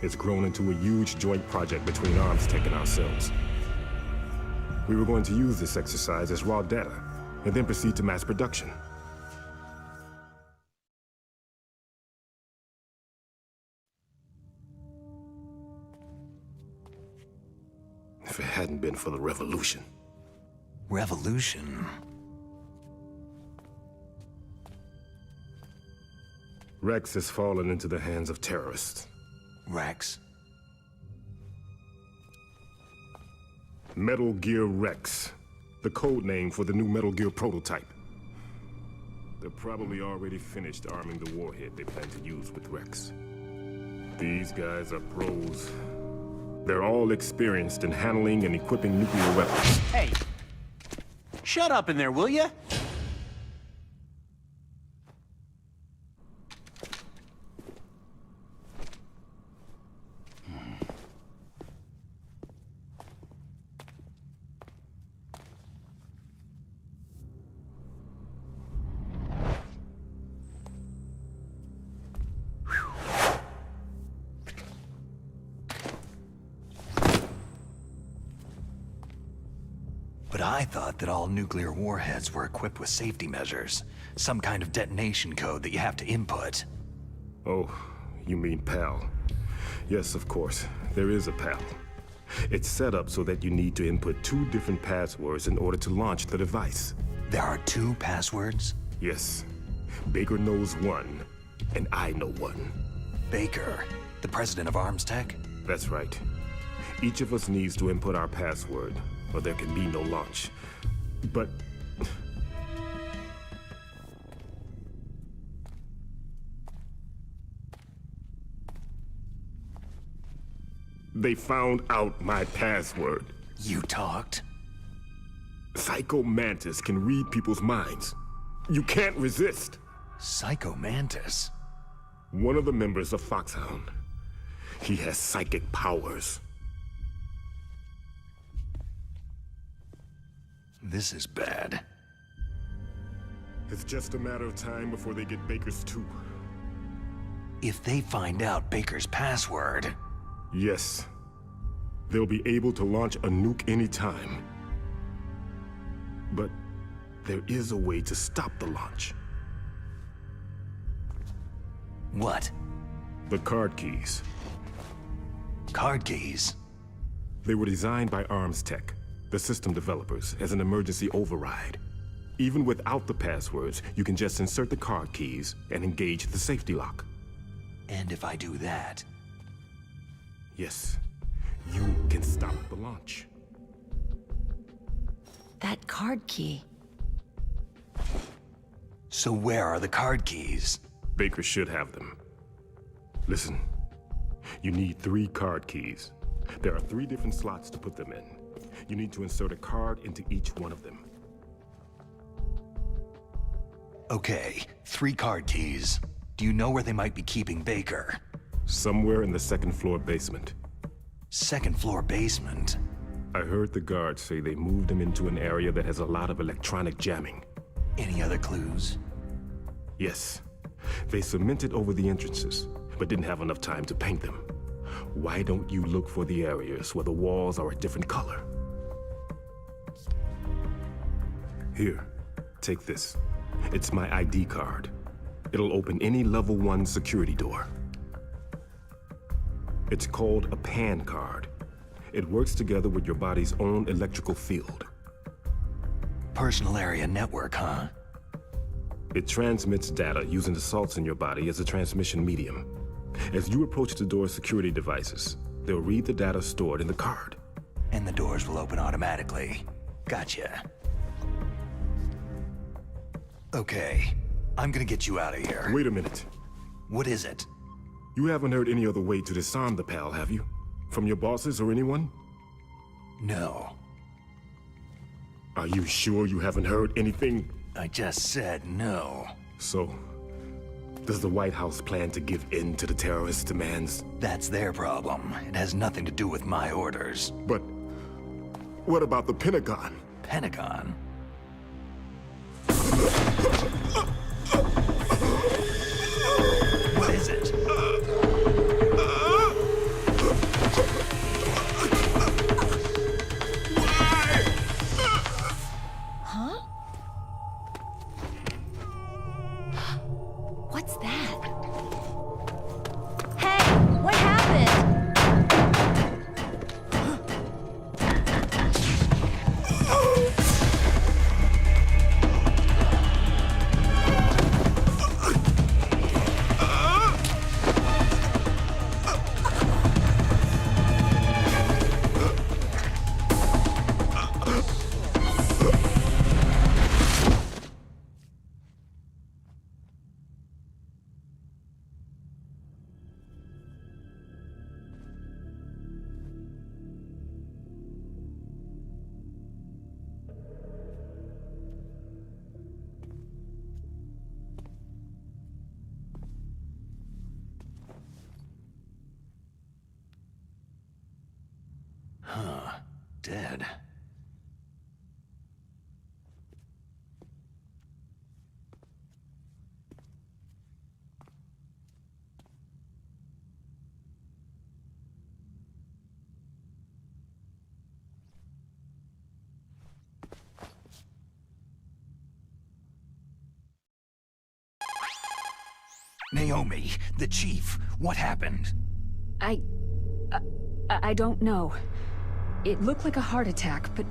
it's grown into a huge joint project between Arms Tech and ourselves. We were going to use this exercise as raw data, and then proceed to mass production. If it hadn't been for the revolution. Revolution? Rex has fallen into the hands of terrorists. Rex? Metal Gear Rex. The code name for the new Metal Gear prototype. They're probably already finished arming the warhead they plan to use with Rex. These guys are pros. They're all experienced in handling and equipping nuclear weapons. Hey! Shut up in there, will ya? But I thought that all nuclear warheads were equipped with safety measures. Some kind of detonation code that you have to input. Oh, you mean PAL. Yes, of course. There is a PAL. It's set up so that you need to input 2 different passwords in order to launch the device. There are 2 passwords? Yes. Baker knows one, and I know one. Baker, the president of Arms Tech? That's right. Each of us needs to input our password, or there can be no launch. But... they found out my password. You talked? Psycho Mantis can read people's minds. You can't resist. Psycho Mantis? One of the members of Foxhound. He has psychic powers. This is bad. It's just a matter of time before they get Baker's too. If they find out Baker's password... Yes. They'll be able to launch a nuke anytime. But there is a way to stop the launch. What? The card keys. Card keys? They were designed by Arms Tech, the system developers, as an emergency override. Even without the passwords, you can just insert the card keys and engage the safety lock. And if I do that... Yes, you can stop the launch. That card key. So where are the card keys? Baker should have them. Listen, you need 3 card keys. There are 3 different slots to put them in. You need to insert a card into each one of them. Okay, 3 card keys. Do you know where they might be keeping Baker? Somewhere in the 2nd floor basement. 2nd floor basement? I heard the guards say they moved him into an area that has a lot of electronic jamming. Any other clues? Yes. They cemented over the entrances, but didn't have enough time to paint them. Why don't you look for the areas where the walls are a different color? Here, take this. It's my ID card. It'll open any level 1 security door. It's called a PAN card. It works together with your body's own electrical field. Personal area network, huh? It transmits data using the salts in your body as a transmission medium. As you approach the door's security devices, they'll read the data stored in the card. And the doors will open automatically. Gotcha. Okay, I'm gonna get you out of here. Wait a minute. What is it? You haven't heard any other way to disarm the PAL, have you? From your bosses or anyone? No. Are you sure you haven't heard anything? I just said no. So, does the White House plan to give in to the terrorists' demands? That's their problem. It has nothing to do with my orders. But what about the Pentagon? Pentagon? What is it? Huh? What's that? Hey, what happened? dead. Naomi, the chief, what happened? I don't know. It looked like a heart attack, but...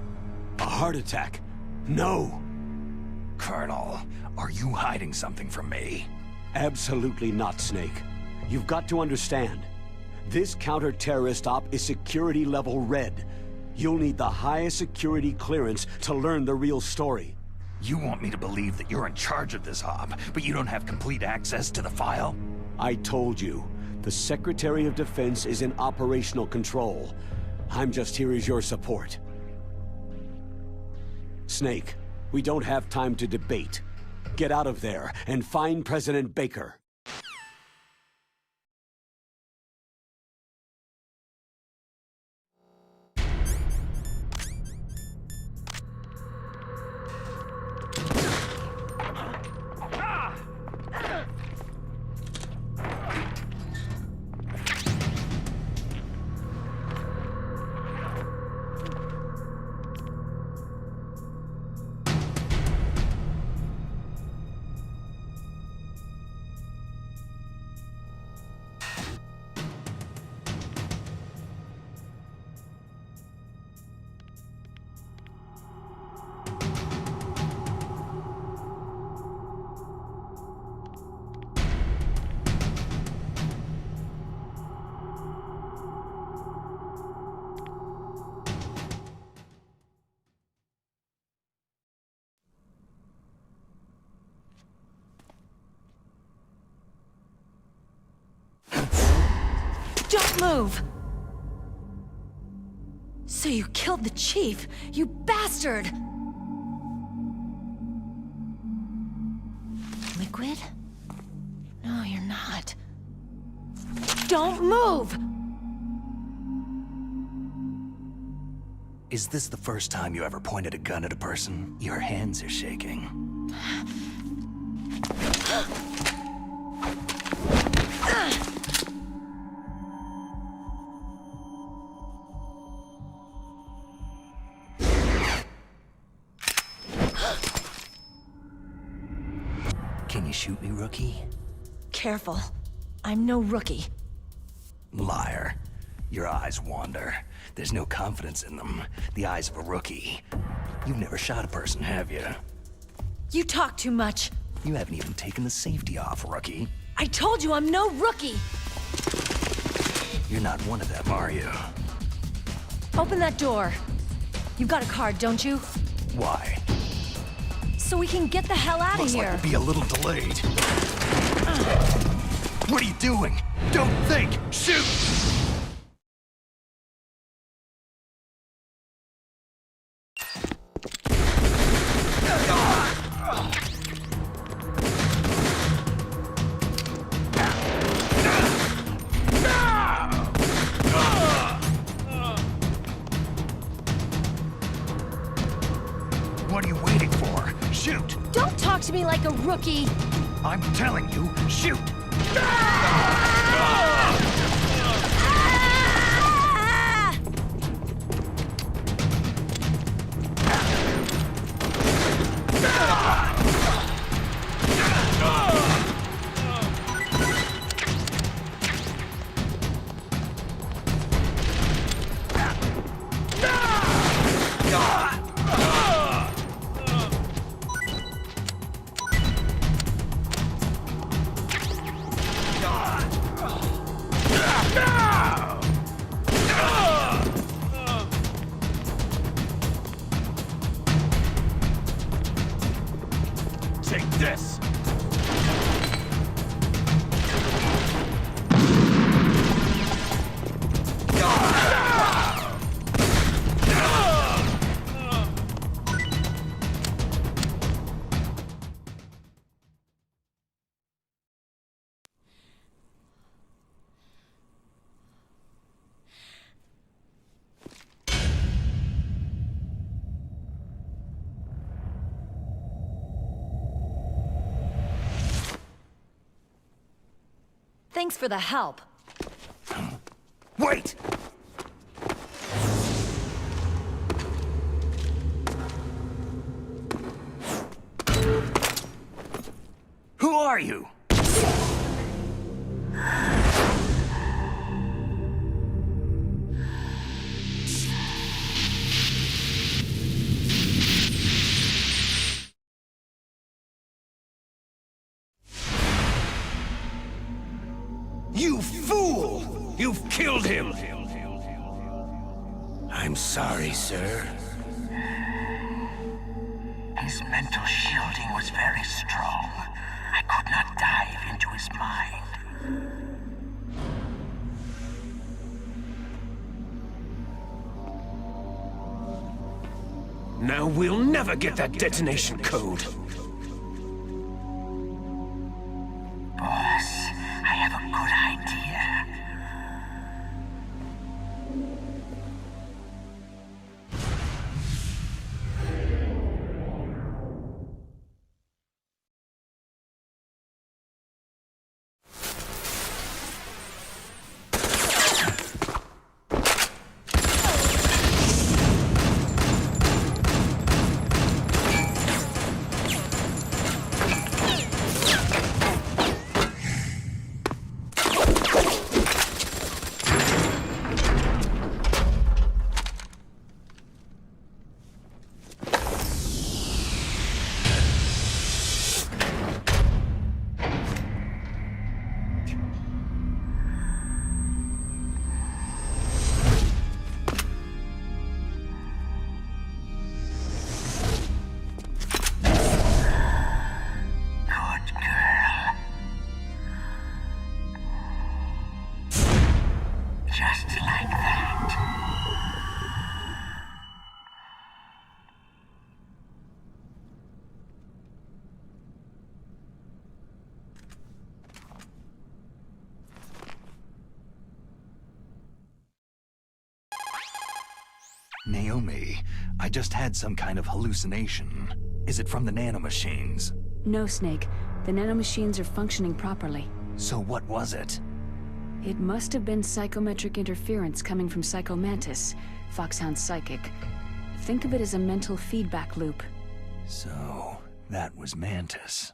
A heart attack? No! Colonel, are you hiding something from me? Absolutely not, Snake. You've got to understand. This counter-terrorist op is security level red. You'll need the highest security clearance to learn the real story. You want me to believe that you're in charge of this op, but you don't have complete access to the file? I told you. The Secretary of Defense is in operational control. I'm just here as your support. Snake, we don't have time to debate. Get out of there and find President Baker. Don't move! So you killed the chief, you bastard! Liquid? No, you're not. Don't move! Is this the first time you ever pointed a gun at a person? Your hands are shaking. Can you shoot me, rookie? Careful. I'm no rookie. Liar. Your eyes wander. There's no confidence in them. The eyes of a rookie. You've never shot a person, have you? You talk too much. You haven't even taken the safety off, rookie. I told you I'm no rookie! You're not one of them, are you? Open that door. You've got a card, don't you? Why? So we can get the hell out of Looks here. like we'll be a little delayed. What are you doing? Don't think! Shoot! What are you waiting for? Shoot! Don't talk to me like a rookie! I'm telling you, shoot! Thanks for the help. Wait! Who are you? You fool! You've killed him! I'm sorry, sir. His mental shielding was very strong. I could not dive into his mind. Now we'll never get that detonation code. Boss, I have a good idea. Just like that. Naomi, I just had some kind of hallucination. Is it from the nanomachines? No, Snake. The nanomachines are functioning properly. So what was it? It must have been psychometric interference coming from Psycho Mantis, Foxhound's psychic. Think of it as a mental feedback loop. So, that was Mantis.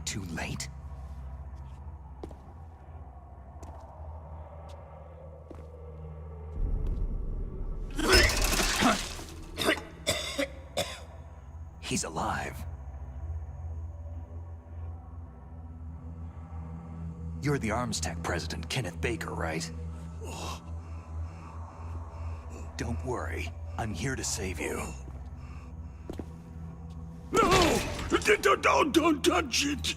too late? He's alive. You're the Arms Tech president, Kenneth Baker, right? Don't worry. I'm here to save you. No! Don't touch it!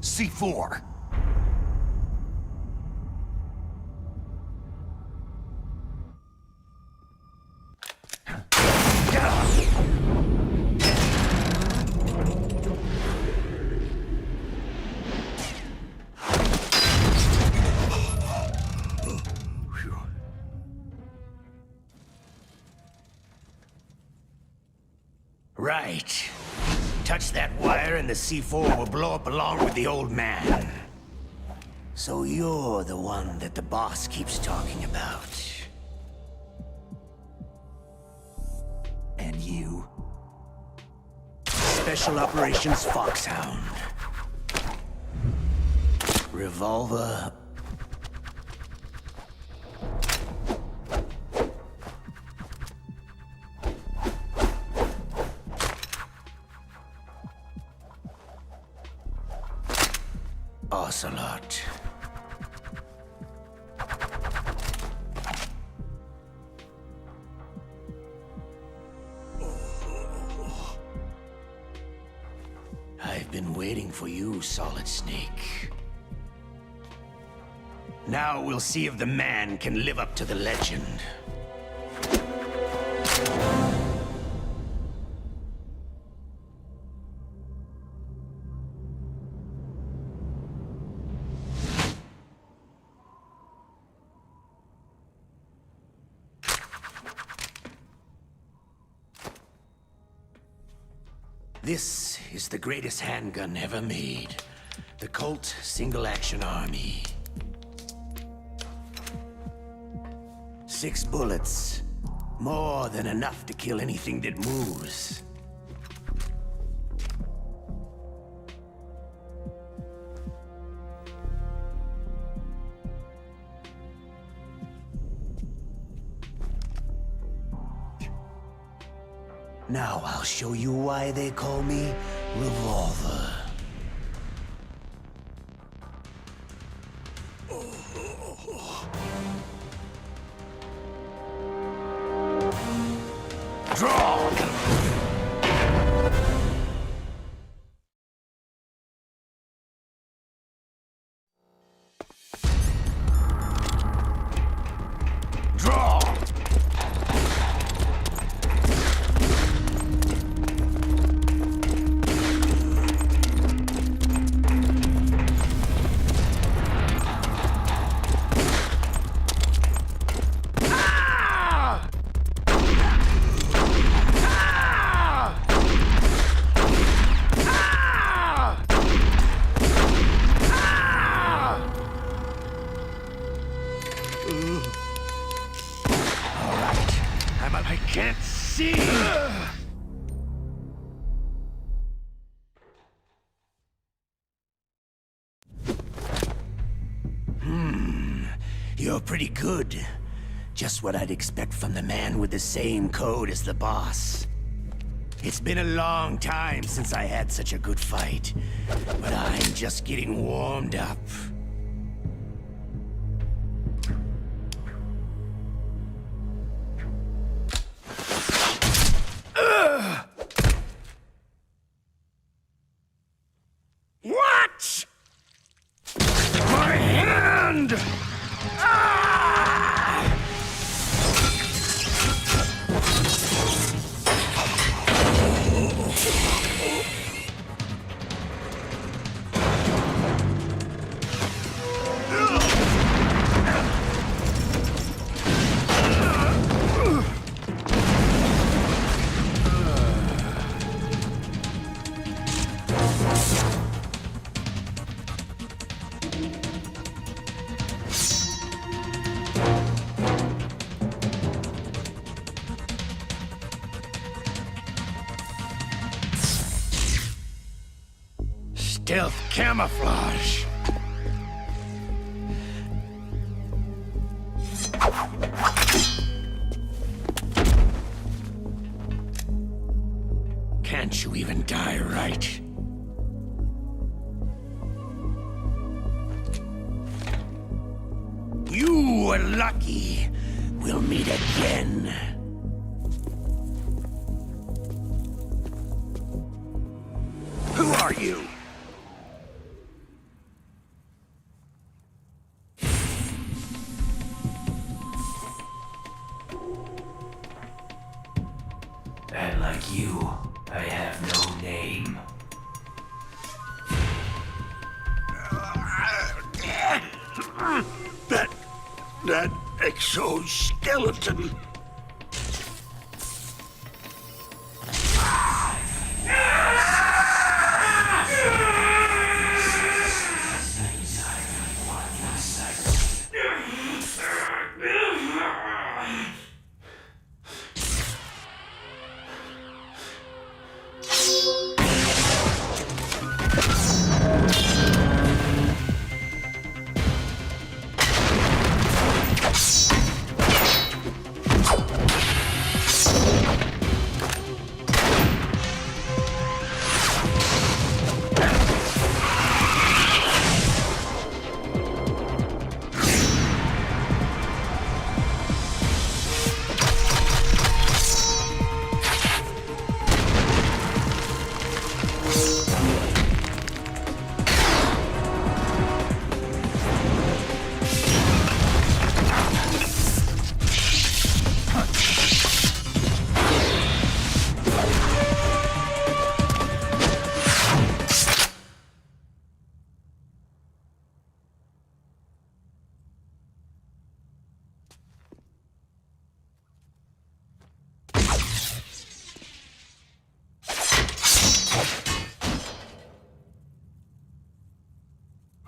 C4! Right. Touch that wire and the C4 will blow up along with the old man. So you're the one that the boss keeps talking about. And you? Special Operations Foxhound. Revolver. Ocelot. I've been waiting for you, Solid Snake. Now we'll see if the man can live up to the legend. This is the greatest handgun ever made. The Colt Single Action Army. 6 bullets. More than enough to kill anything that moves. Now I'll show you why they call me Revolver. Draw! Draw! I can't see! You're pretty good. Just what I'd expect from the man with the same code as the boss. It's been a long time since I had such a good fight, but I'm just getting warmed up. What? My hand! Stealth camouflage. Can't you even die right? You were lucky. We'll meet again. Who are you? And like you, I have no name. That exoskeleton.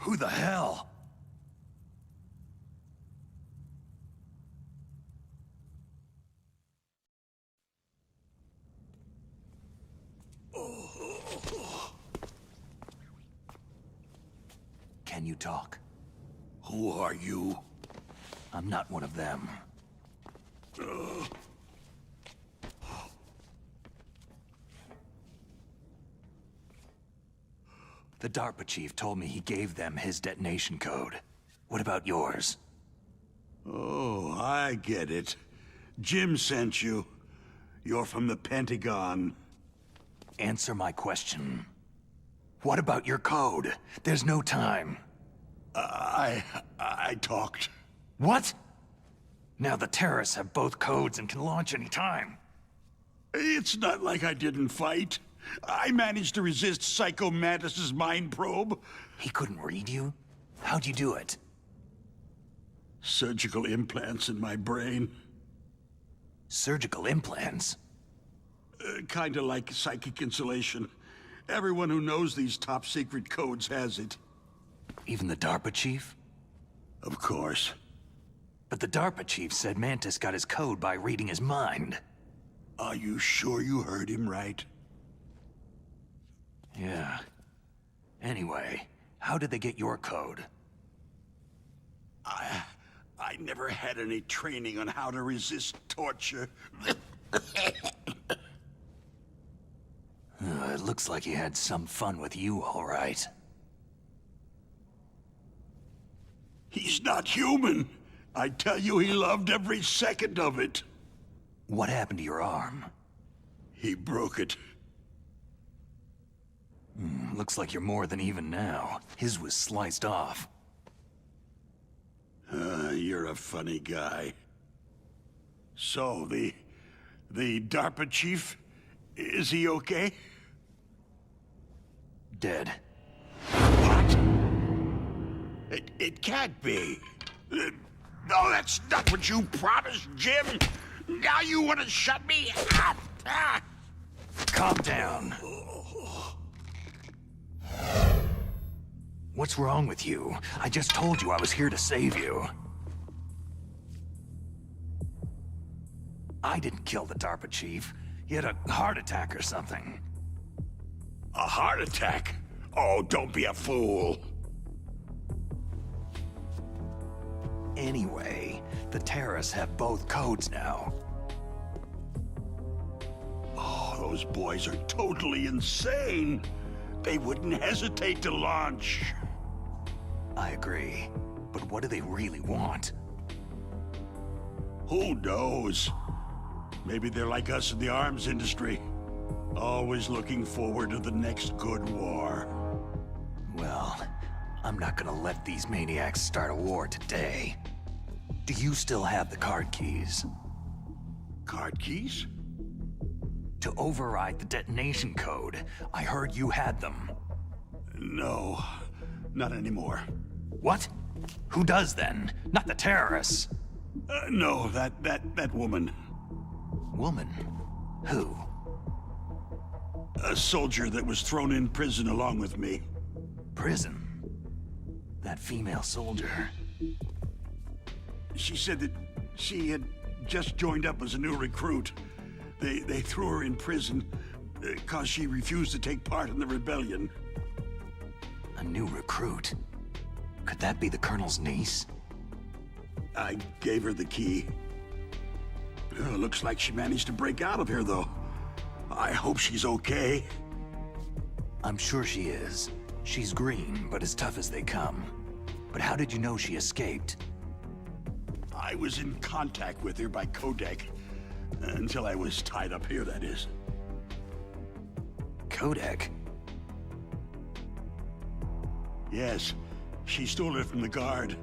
Who the hell? Can you talk? Who are you? I'm not one of them. The DARPA chief told me he gave them his detonation code. What about yours? Oh, I get it. Jim sent you. You're from the Pentagon. Answer my question. What about your code? There's no time. I talked. What? Now the terrorists have both codes and can launch any time. It's not like I didn't fight. I managed to resist Psycho Mantis's mind probe. He couldn't read you? How'd you do it? Surgical implants in my brain. Surgical implants? Kinda like psychic insulation. Everyone who knows these top-secret codes has it. Even the DARPA chief? Of course. But the DARPA chief said Mantis got his code by reading his mind. Are you sure you heard him right? Yeah. Anyway, how did they get your code? I never had any training on how to resist torture. It looks like he had some fun with you, all right. He's not human. I tell you, he loved every second of it. What happened to your arm? He broke it. Looks like you're more than even now. His was sliced off. You're a funny guy. So, the DARPA chief, is he okay? Dead. What? It can't be. No, that's not what you promised, Jim. Now you want to shut me up? Calm down. What's wrong with you? I just told you I was here to save you. I didn't kill the DARPA chief. He had a heart attack or something. A heart attack? Oh, don't be a fool. Anyway, the terrorists have both codes now. Oh, those boys are totally insane. They wouldn't hesitate to launch. I agree. But what do they really want? Who knows? Maybe they're like us in the arms industry. Always looking forward to the next good war. Well, I'm not gonna let these maniacs start a war today. Do you still have the card keys? Card keys? To override the detonation code. I heard you had them. No, not anymore. What? Who does then? Not the terrorists. No, that woman. Woman? Who? A soldier that was thrown in prison along with me. Prison? That female soldier. She said that she had just joined up as a new recruit. They threw her in prison because she refused to take part in the rebellion. A new recruit? Could that be the Colonel's niece? I gave her the key. Looks like she managed to break out of here, though. I hope she's okay. I'm sure she is. She's green, but as tough as they come. But how did you know she escaped? I was in contact with her by codec. Until I was tied up here, that is. Codec? Yes. She stole it from the guard.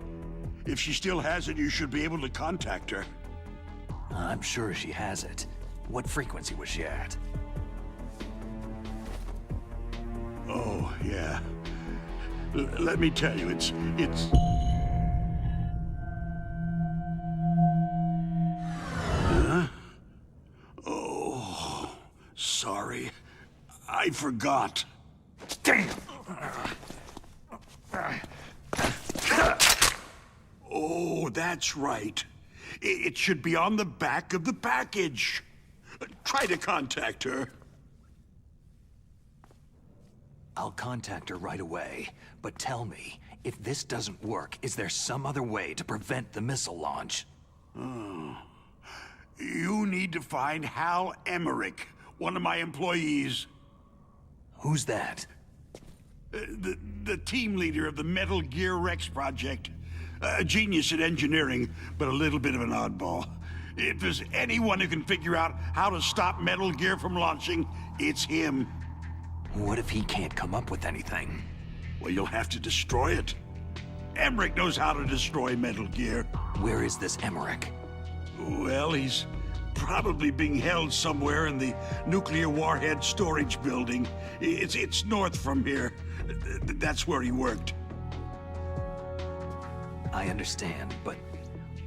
If she still has it, you should be able to contact her. I'm sure she has it. What frequency was she at? Oh, yeah. Let me tell you, it's... Huh? Oh, sorry. I forgot. Damn! Oh, that's right. It should be on the back of the package. Try to contact her. I'll contact her right away, but tell me, if this doesn't work, is there some other way to prevent the missile launch? Oh. You need to find Hal Emmerich, one of my employees. Who's that? The team leader of the Metal Gear Rex project. A genius at engineering, but a little bit of an oddball. If there's anyone who can figure out how to stop Metal Gear from launching, it's him. What if he can't come up with anything? Well, you'll have to destroy it. Emmerich knows how to destroy Metal Gear. Where is this Emmerich? Well, he's probably being held somewhere in the nuclear warhead storage building. It's north from here. That's where he worked. I understand, but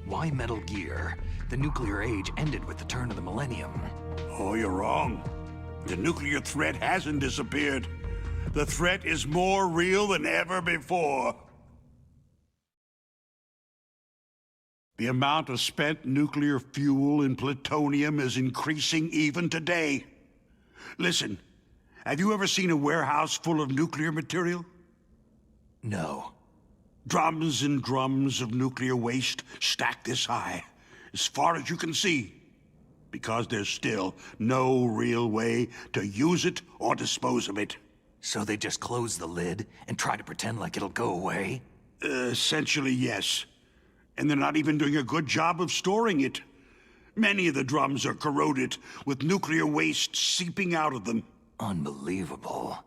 why Metal Gear? The nuclear age ended with the turn of the millennium. Oh, you're wrong. The nuclear threat hasn't disappeared. The threat is more real than ever before. The amount of spent nuclear fuel and plutonium is increasing even today. Listen, have you ever seen a warehouse full of nuclear material? No. Drums and drums of nuclear waste stacked this high, as far as you can see, because there's still no real way to use it or dispose of it. So they just close the lid and try to pretend like it'll go away? Essentially, yes. And they're not even doing a good job of storing it. Many of the drums are corroded, with nuclear waste seeping out of them. Unbelievable.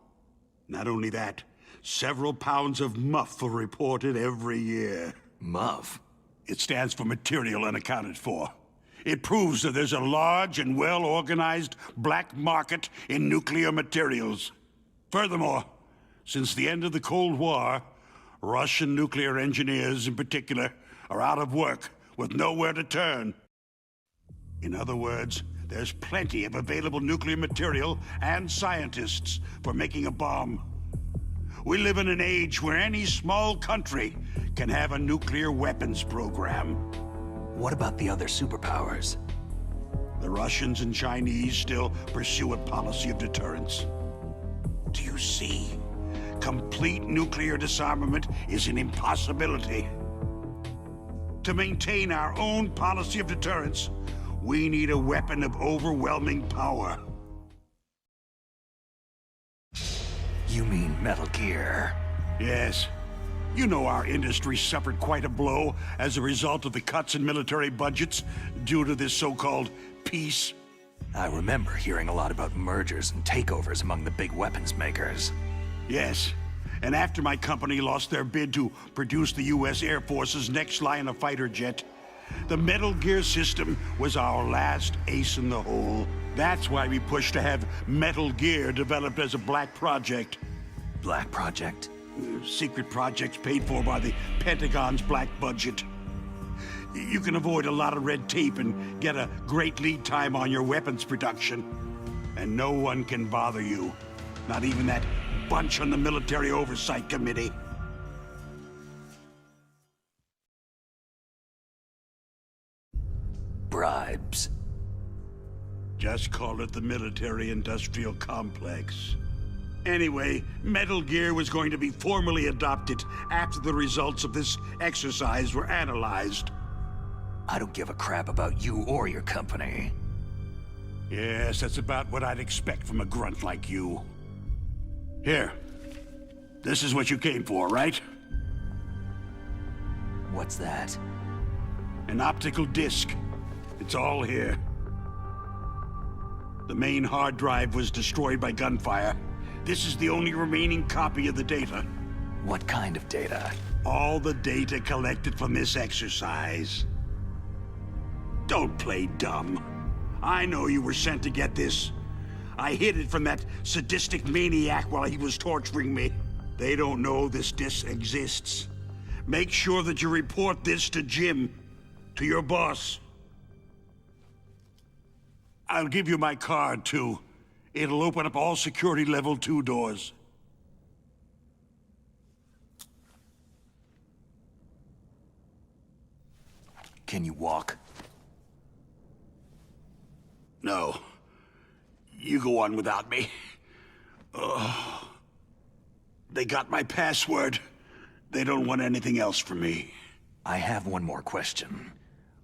Not only that, several pounds of MUF are reported every year. MUF? It stands for Material Unaccounted For. It proves that there's a large and well-organized black market in nuclear materials. Furthermore, since the end of the Cold War, Russian nuclear engineers in particular are out of work with nowhere to turn. In other words, there's plenty of available nuclear material and scientists for making a bomb. We live in an age where any small country can have a nuclear weapons program. What about the other superpowers? The Russians and Chinese still pursue a policy of deterrence. Do you see? Complete nuclear disarmament is an impossibility. To maintain our own policy of deterrence, we need a weapon of overwhelming power. You mean Metal Gear? Yes. You know our industry suffered quite a blow as a result of the cuts in military budgets due to this so-called peace. I remember hearing a lot about mergers and takeovers among the big weapons makers. Yes. And after my company lost their bid to produce the U.S. Air Force's next line of fighter jet, the Metal Gear system was our last ace in the hole. That's why we pushed to have Metal Gear developed as a black project. Black project? Secret projects paid for by the Pentagon's black budget. You can avoid a lot of red tape and get a great lead time on your weapons production. And no one can bother you. Not even that bunch on the Military Oversight Committee. Bribes. Just call it the military-industrial complex. Anyway, Metal Gear was going to be formally adopted after the results of this exercise were analyzed. I don't give a crap about you or your company. Yes, that's about what I'd expect from a grunt like you. Here. This is what you came for, right? What's that? An optical disc. It's all here. The main hard drive was destroyed by gunfire. This is the only remaining copy of the data. What kind of data? All the data collected from this exercise. Don't play dumb. I know you were sent to get this. I hid it from that sadistic maniac while he was torturing me. They don't know this disc exists. Make sure that you report this to Jim, to your boss. I'll give you my card, too. It'll open up all security level 2 doors. Can you walk? No. You go on without me. They got my password. They don't want anything else from me. I have one more question.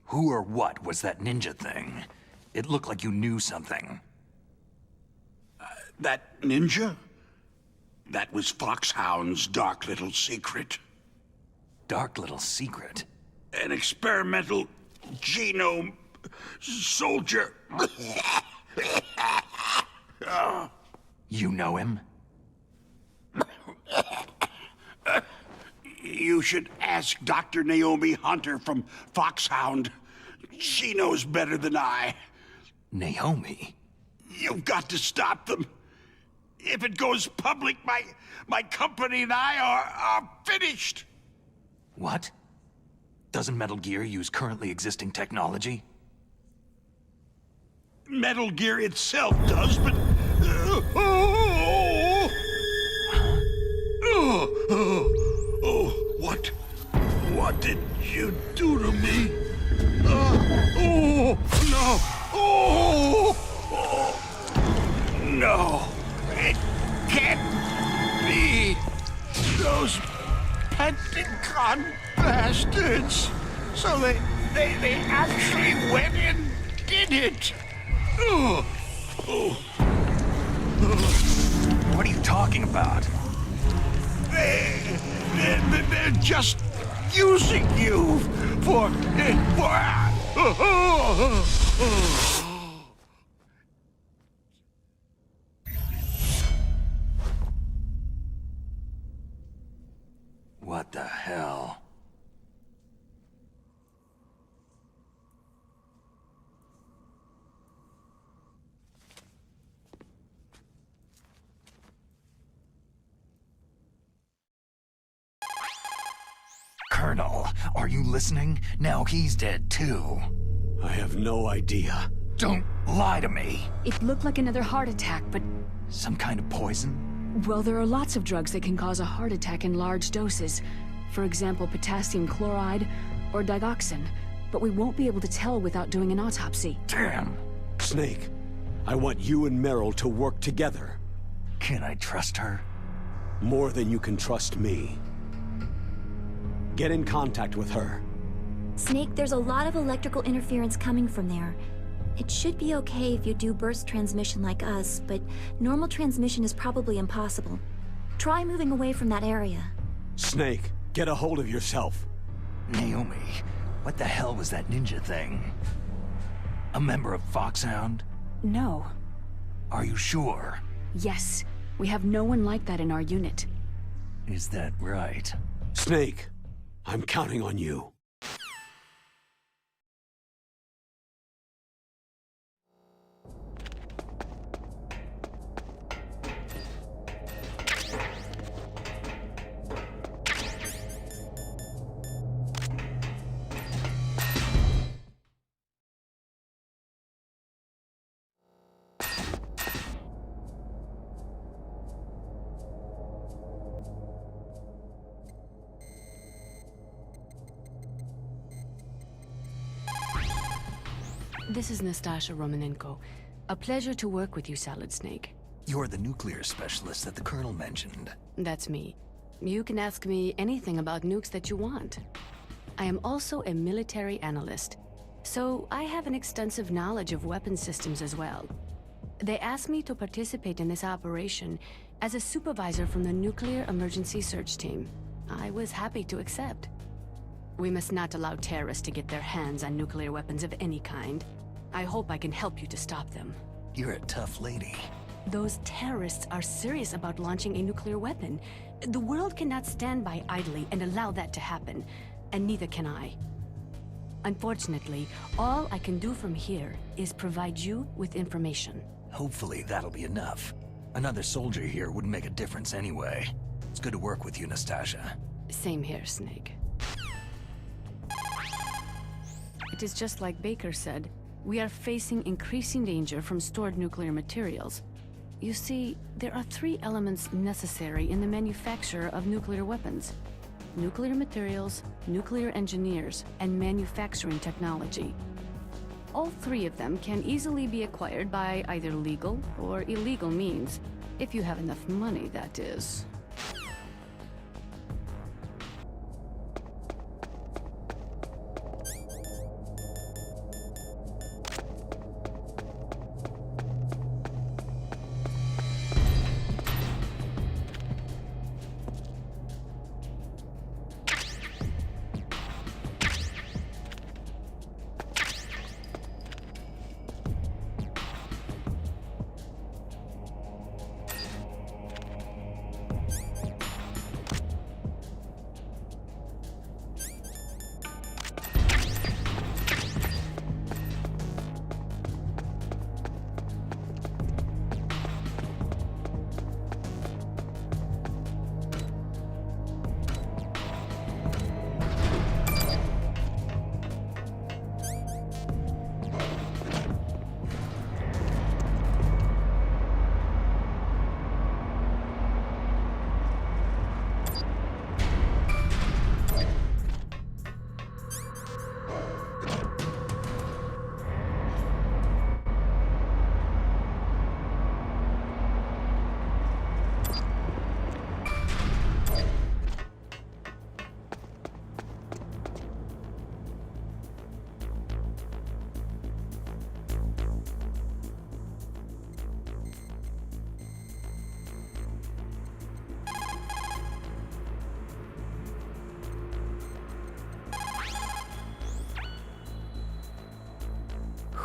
Who or what was that ninja thing? It looked like you knew something. That ninja? That was Foxhound's dark little secret. Dark little secret? An experimental genome soldier. You know him? You should ask Dr. Naomi Hunter from Foxhound. She knows better than I. Naomi? You've got to stop them. If it goes public, my company and I are finished. What? Doesn't Metal Gear use currently existing technology? Metal Gear itself does, but... What did you do to me? No! It can't be! Those Pentagon bastards! So they actually went and did it! What are you talking about? They're just using you for... What the hell? Colonel, are you listening? Now he's dead too. I have no idea. Don't lie to me. It looked like another heart attack, but... Some kind of poison? Well, there are lots of drugs that can cause a heart attack in large doses. For example, potassium chloride or digoxin. But we won't be able to tell without doing an autopsy. Damn. Snake, I want you and Meryl to work together. Can I trust her? More than you can trust me. Get in contact with her. Snake, there's a lot of electrical interference coming from there. It should be okay if you do burst transmission like us, but normal transmission is probably impossible. Try moving away from that area. Snake, get a hold of yourself. Naomi, what the hell was that ninja thing? A member of Foxhound? No. Are you sure? Yes. We have no one like that in our unit. Is that right? Snake, I'm counting on you. This is Nastasha Romanenko. A pleasure to work with you, Solid Snake. You're the nuclear specialist that the Colonel mentioned. That's me. You can ask me anything about nukes that you want. I am also a military analyst, so I have an extensive knowledge of weapon systems as well. They asked me to participate in this operation as a supervisor from the Nuclear Emergency Search Team. I was happy to accept. We must not allow terrorists to get their hands on nuclear weapons of any kind. I hope I can help you to stop them. You're a tough lady. Those terrorists are serious about launching a nuclear weapon. The world cannot stand by idly and allow that to happen, and neither can I. Unfortunately, all I can do from here is provide you with information. Hopefully that'll be enough. Another soldier here wouldn't make a difference anyway. It's good to work with you, Nastasha. Same here, Snake. It is just like Baker said. We are facing increasing danger from stored nuclear materials. You see, there are 3 elements necessary in the manufacture of nuclear weapons: nuclear materials, nuclear engineers, and manufacturing technology. All 3 of them can easily be acquired by either legal or illegal means, if you have enough money, that is.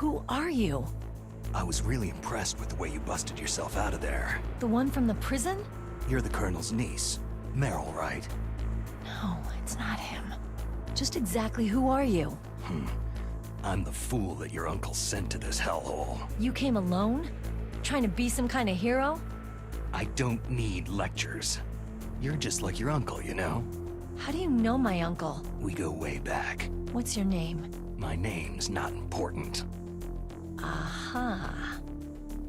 Who are you? I was really impressed with the way you busted yourself out of there. The one from the prison? You're the Colonel's niece. Meryl, right? No, it's not him. Just exactly who are you? I'm the fool that your uncle sent to this hellhole. You came alone? Trying to be some kind of hero? I don't need lectures. You're just like your uncle, you know? How do you know my uncle? We go way back. What's your name? My name's not important. Aha.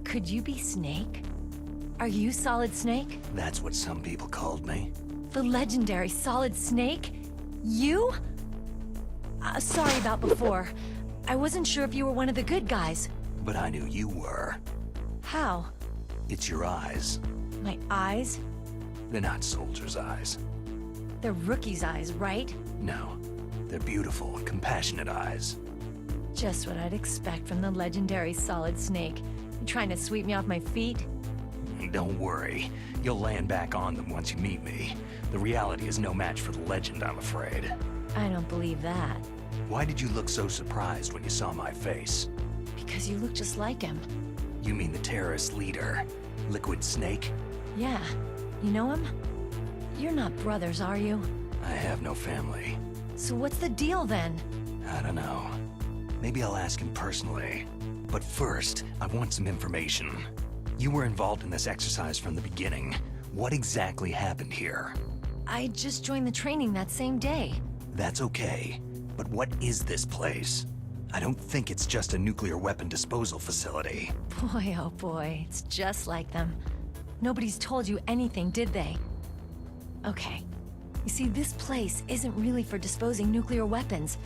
Could you be Snake? Are you Solid Snake? That's what some people called me. The legendary Solid Snake? You? Sorry about before. I wasn't sure if you were one of the good guys. But I knew you were. How? It's your eyes. My eyes? They're not soldiers' eyes. They're rookies' eyes, right? No, they're beautiful, compassionate eyes. Just what I'd expect from the legendary Solid Snake. You trying to sweep me off my feet? Don't worry. You'll land back on them once you meet me. The reality is no match for the legend, I'm afraid. I don't believe that. Why did you look so surprised when you saw my face? Because you look just like him. You mean the terrorist leader, Liquid Snake? Yeah. You know him? You're not brothers, are you? I have no family. So what's the deal then? I don't know. Maybe I'll ask him personally. But first, I want some information. You were involved in this exercise from the beginning. What exactly happened here? I just joined the training that same day. That's okay. But what is this place? I don't think it's just a nuclear weapon disposal facility. Boy, oh boy, it's just like them. Nobody's told you anything, did they? Okay. You see, this place isn't really for disposing nuclear weapons.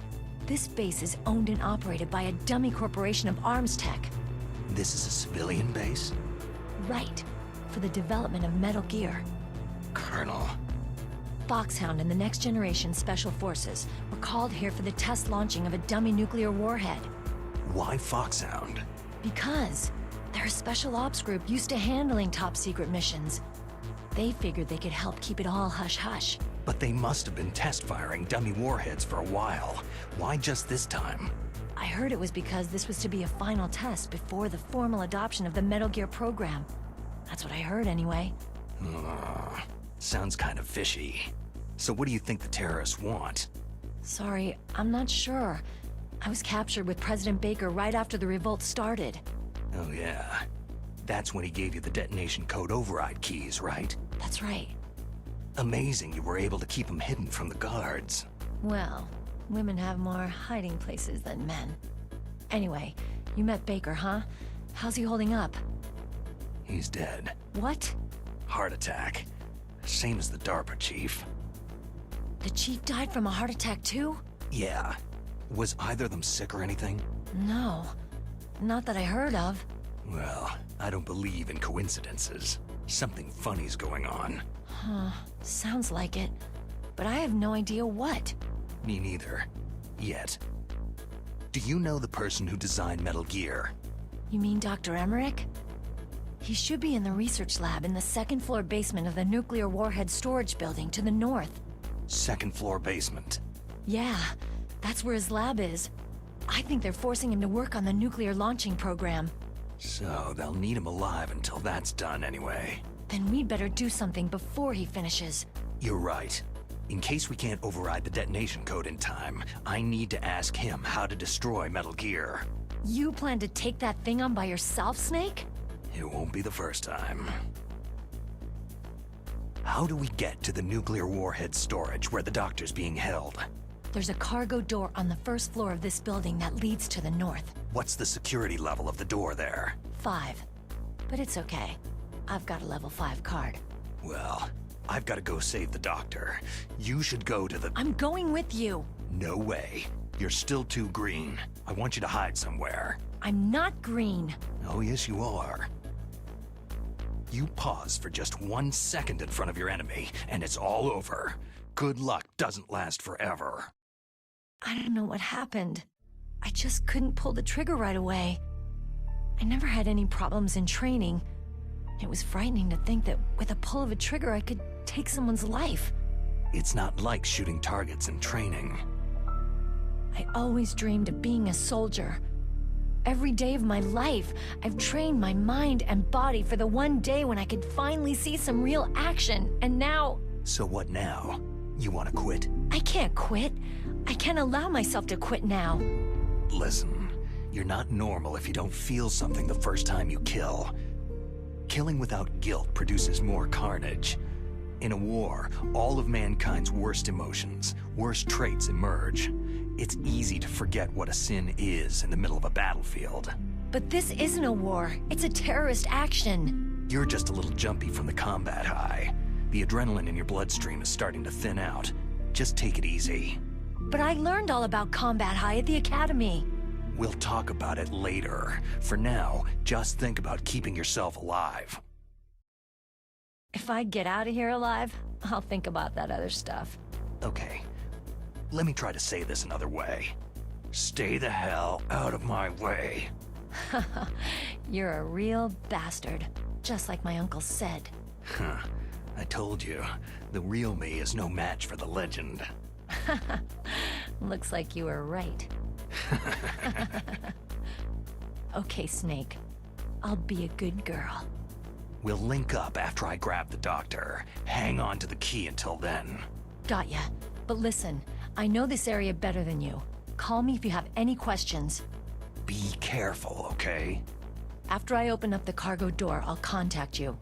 This base is owned and operated by a dummy corporation of arms tech. This is a civilian base? Right. For the development of Metal Gear. Colonel. Foxhound and the Next Generation Special Forces were called here for the test launching of a dummy nuclear warhead. Why Foxhound? Because they're a special ops group used to handling top-secret missions. They figured they could help keep it all hush-hush. But they must have been test-firing dummy warheads for a while. Why just this time? I heard it was because this was to be a final test before the formal adoption of the Metal Gear program. That's what I heard anyway. Sounds kind of fishy. So what do you think the terrorists want? Sorry, I'm not sure. I was captured with President Baker right after the revolt started. Oh yeah. That's when he gave you the detonation code override keys, right? That's right. Amazing you were able to keep them hidden from the guards. Well, women have more hiding places than men. Anyway, you met Baker, huh? How's he holding up? He's dead. What? Heart attack. Same as the DARPA chief. The chief died from a heart attack too? Yeah. Was either of them sick or anything? No. Not that I heard of. Well, I don't believe in coincidences. Something funny's going on. Huh. Sounds like it. But I have no idea what. Me neither. Yet. Do you know the person who designed Metal Gear? You mean Dr. Emmerich? He should be in the research lab in the second-floor basement of the nuclear warhead storage building to the north. Second-floor basement? Yeah, that's where his lab is. I think they're forcing him to work on the nuclear launching program. So they'll need him alive until that's done anyway. Then we'd better do something before he finishes. You're right. In case we can't override the detonation code in time, I need to ask him how to destroy Metal Gear. You plan to take that thing on by yourself, Snake? It won't be the first time. How do we get to the nuclear warhead storage where the doctor's being held? There's a cargo door on the first floor of this building that leads to the north. What's the security level of the door there? 5. But it's okay. I've got a level 5 card. Well, I've got to go save the doctor. You should go to the... I'm going with you. No way. You're still too green. I want you to hide somewhere. I'm not green. Oh, yes, you are. You pause for just 1 second in front of your enemy, and it's all over. Good luck doesn't last forever. I don't know what happened. I just couldn't pull the trigger right away. I never had any problems in training. It was frightening to think that with a pull of a trigger I could take someone's life. It's not like shooting targets in training. I always dreamed of being a soldier. Every day of my life, I've trained my mind and body for the one day when I could finally see some real action, and now... So what now? You want to quit? I can't quit. I can't allow myself to quit now. Listen, you're not normal if you don't feel something the first time you kill. Killing without guilt produces more carnage. In a war, all of mankind's worst emotions, worst traits emerge. It's easy to forget what a sin is in the middle of a battlefield. But this isn't a war. It's a terrorist action. You're just a little jumpy from the combat high. The adrenaline in your bloodstream is starting to thin out. Just take it easy. But I learned all about combat high at the academy. We'll talk about it later. For now, just think about keeping yourself alive. If I get out of here alive, I'll think about that other stuff. Okay. Let me try to say this another way. Stay the hell out of my way. You're a real bastard, just like my uncle said. Huh. I told you, the real me is no match for the legend. Looks like you were right. Okay, Snake. I'll be a good girl. We'll link up after I grab the doctor. Hang on to the key until then. Got ya. But listen, I know this area better than you. Call me if you have any questions. Be careful, okay? After I open up the cargo door, I'll contact you.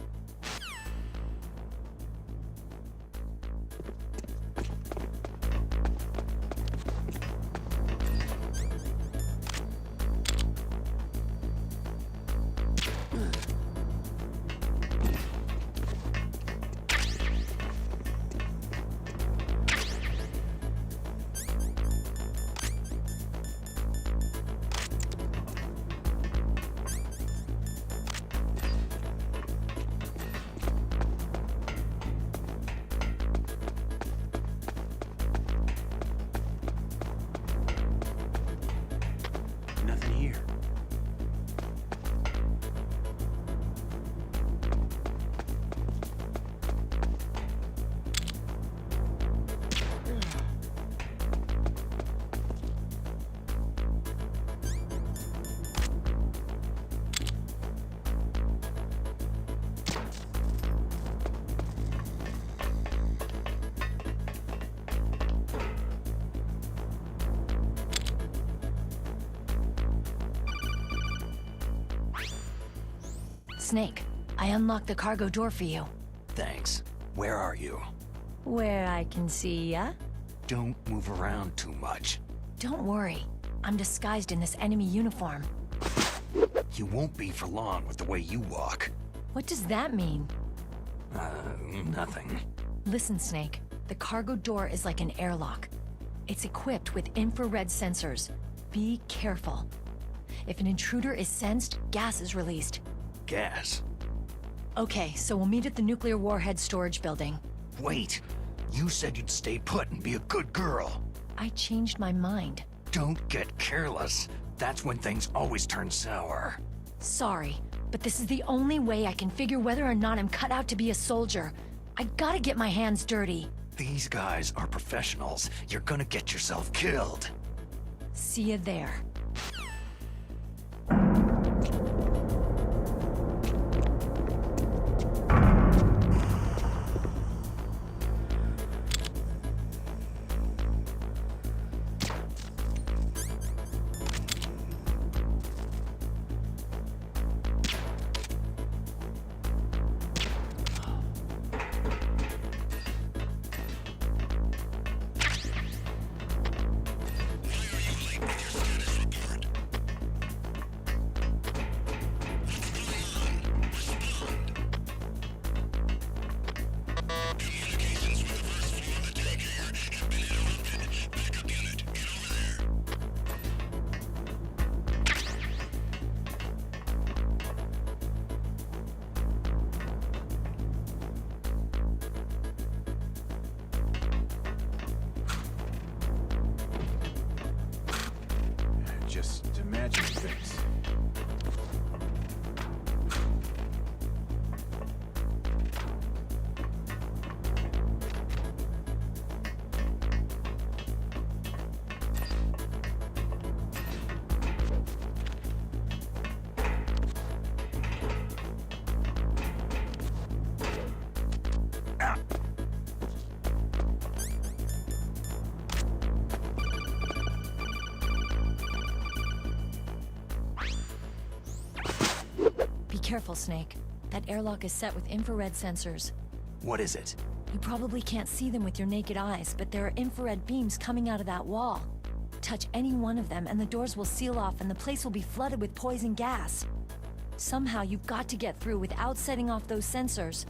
Nothing here. Snake, I unlocked the cargo door for you. Thanks. Where are you? Where I can see ya? Don't move around too much. Don't worry. I'm disguised in this enemy uniform. You won't be for long with the way you walk. What does that mean? Nothing. Listen, Snake. The cargo door is like an airlock. It's equipped with infrared sensors. Be careful. If an intruder is sensed, gas is released. Gas? Okay, so we'll meet at the nuclear warhead storage building. Wait! You said you'd stay put and be a good girl. I changed my mind. Don't get careless. That's when things always turn sour. Sorry, but this is the only way I can figure whether or not I'm cut out to be a soldier. I gotta get my hands dirty. These guys are professionals. You're gonna get yourself killed. See you there. Just imagine things. Be careful, Snake. That airlock is set with infrared sensors. What is it? You probably can't see them with your naked eyes, but there are infrared beams coming out of that wall. Touch any one of them and the doors will seal off and the place will be flooded with poison gas. Somehow you've got to get through without setting off those sensors.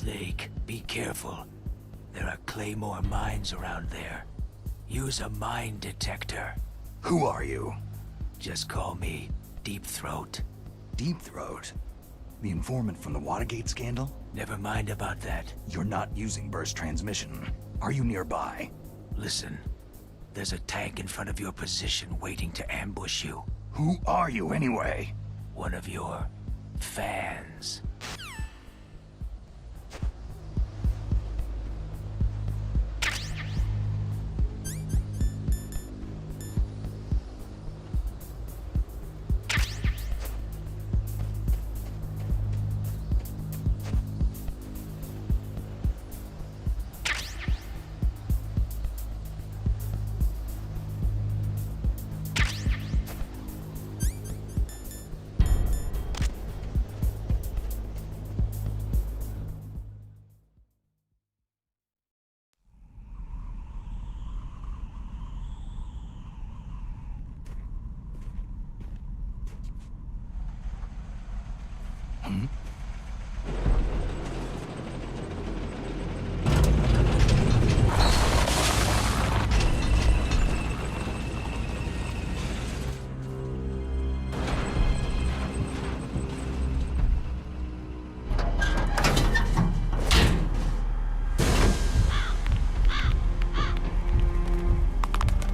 Snake, be careful. There are Claymore mines around there. Use a mine detector. Who are you? Just call me Deep Throat. Deep Throat? The informant from the Watergate scandal? Never mind about that. You're not using burst transmission. Are you nearby? Listen, there's a tank in front of your position waiting to ambush you. Who are you anyway? One of your fans.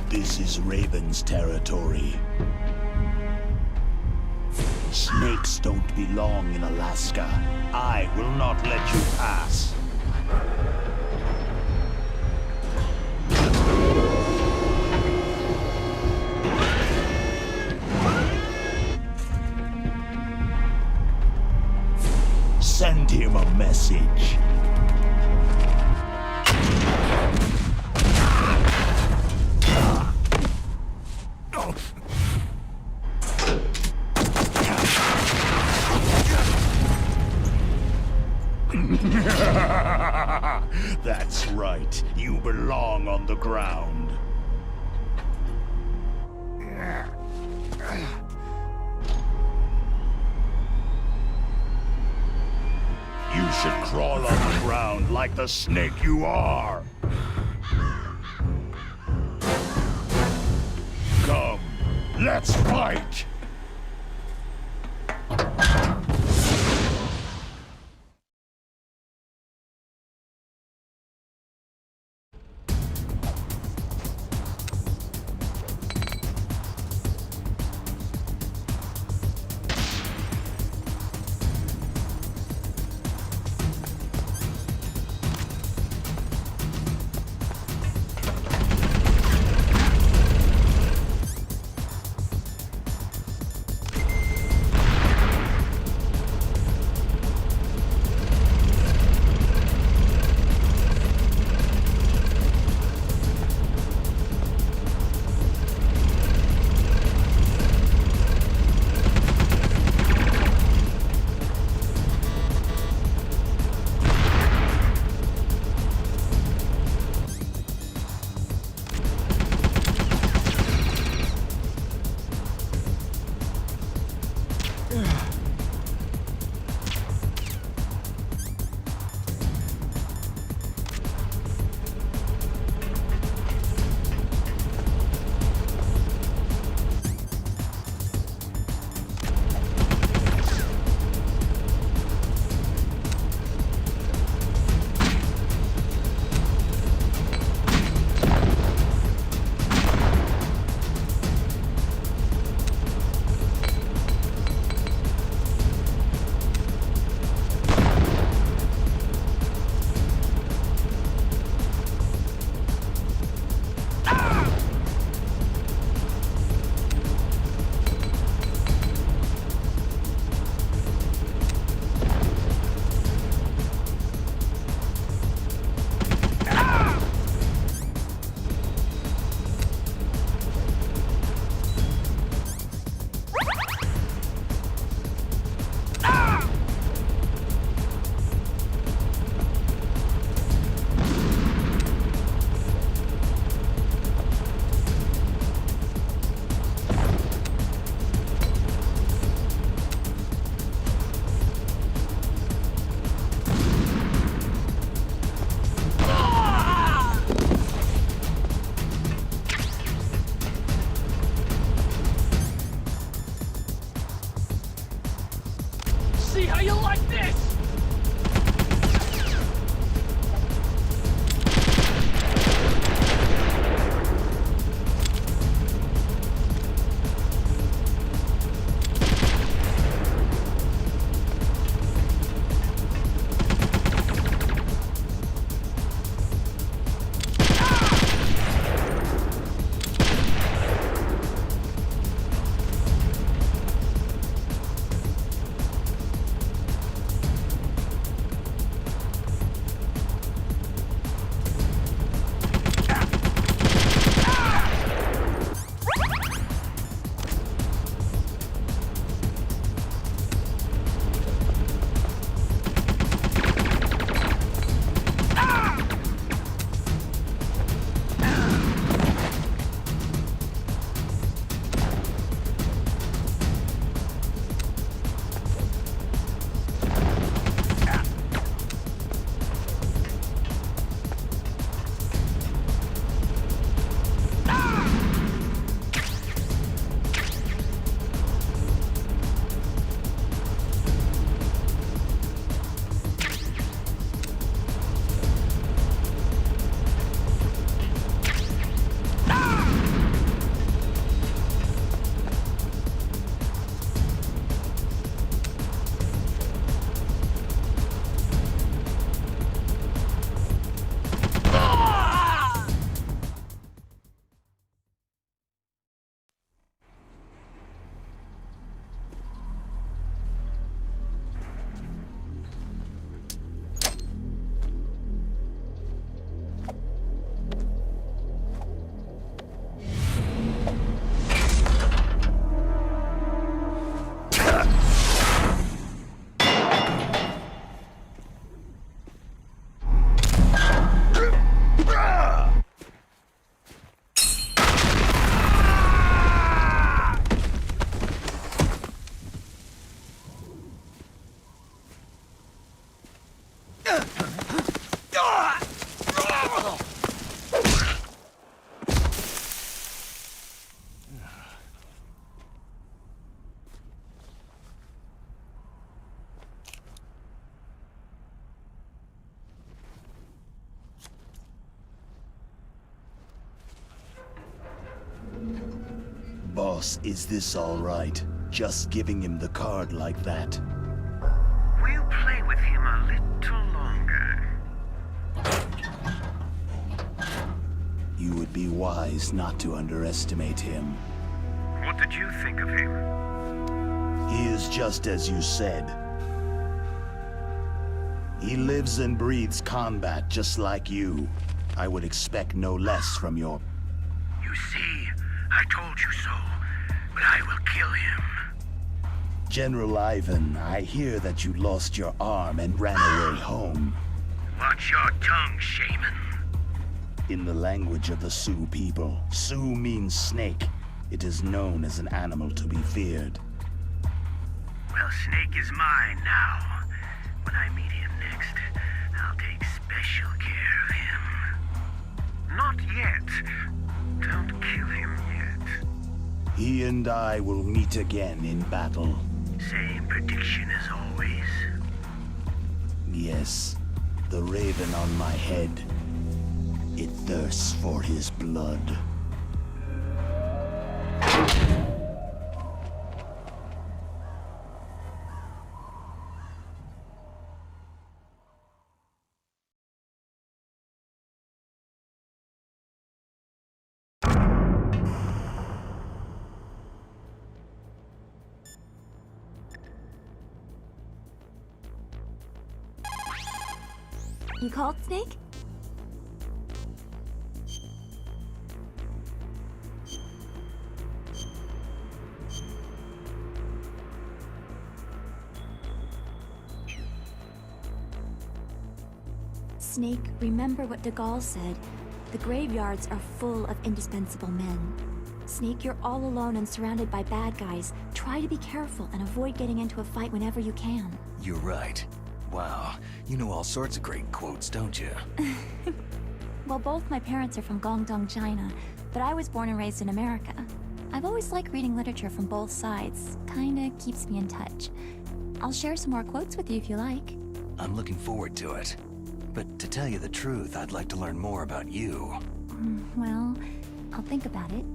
This is Raven's territory. Snakes don't belong in Alaska. I will not let you pass. Send him a message. That's right. You belong on the ground. You should crawl on the ground like the snake you are. Come, let's fight! see how you like this! Boss, is this all right? Just giving him the card like that? We'll play with him a little longer. You would be wise not to underestimate him. What did you think of him? He is just as you said. He lives and breathes combat just like you. I would expect no less from your... You see, I told you so, but I will kill him. General Ivan, I hear that you lost your arm and ran away home. Watch your tongue, shaman. In the language of the Sioux people, Sioux means snake. It is known as an animal to be feared. Well, Snake is mine now. When I meet him next, I'll take special care of him. Not yet. Don't kill him yet. He and I will meet again in battle. Same prediction as always. Yes, the raven on my head. It thirsts for his blood. You called, Snake? Snake, remember what de Gaulle said. The graveyards are full of indispensable men. Snake, you're all alone and surrounded by bad guys. Try to be careful and avoid getting into a fight whenever you can. You're right. Wow, you know all sorts of great quotes, don't you? Well, both my parents are from Guangdong, China, but I was born and raised in America. I've always liked reading literature from both sides. Kinda keeps me in touch. I'll share some more quotes with you if you like. I'm looking forward to it. But to tell you the truth, I'd like to learn more about you. Well, I'll think about it.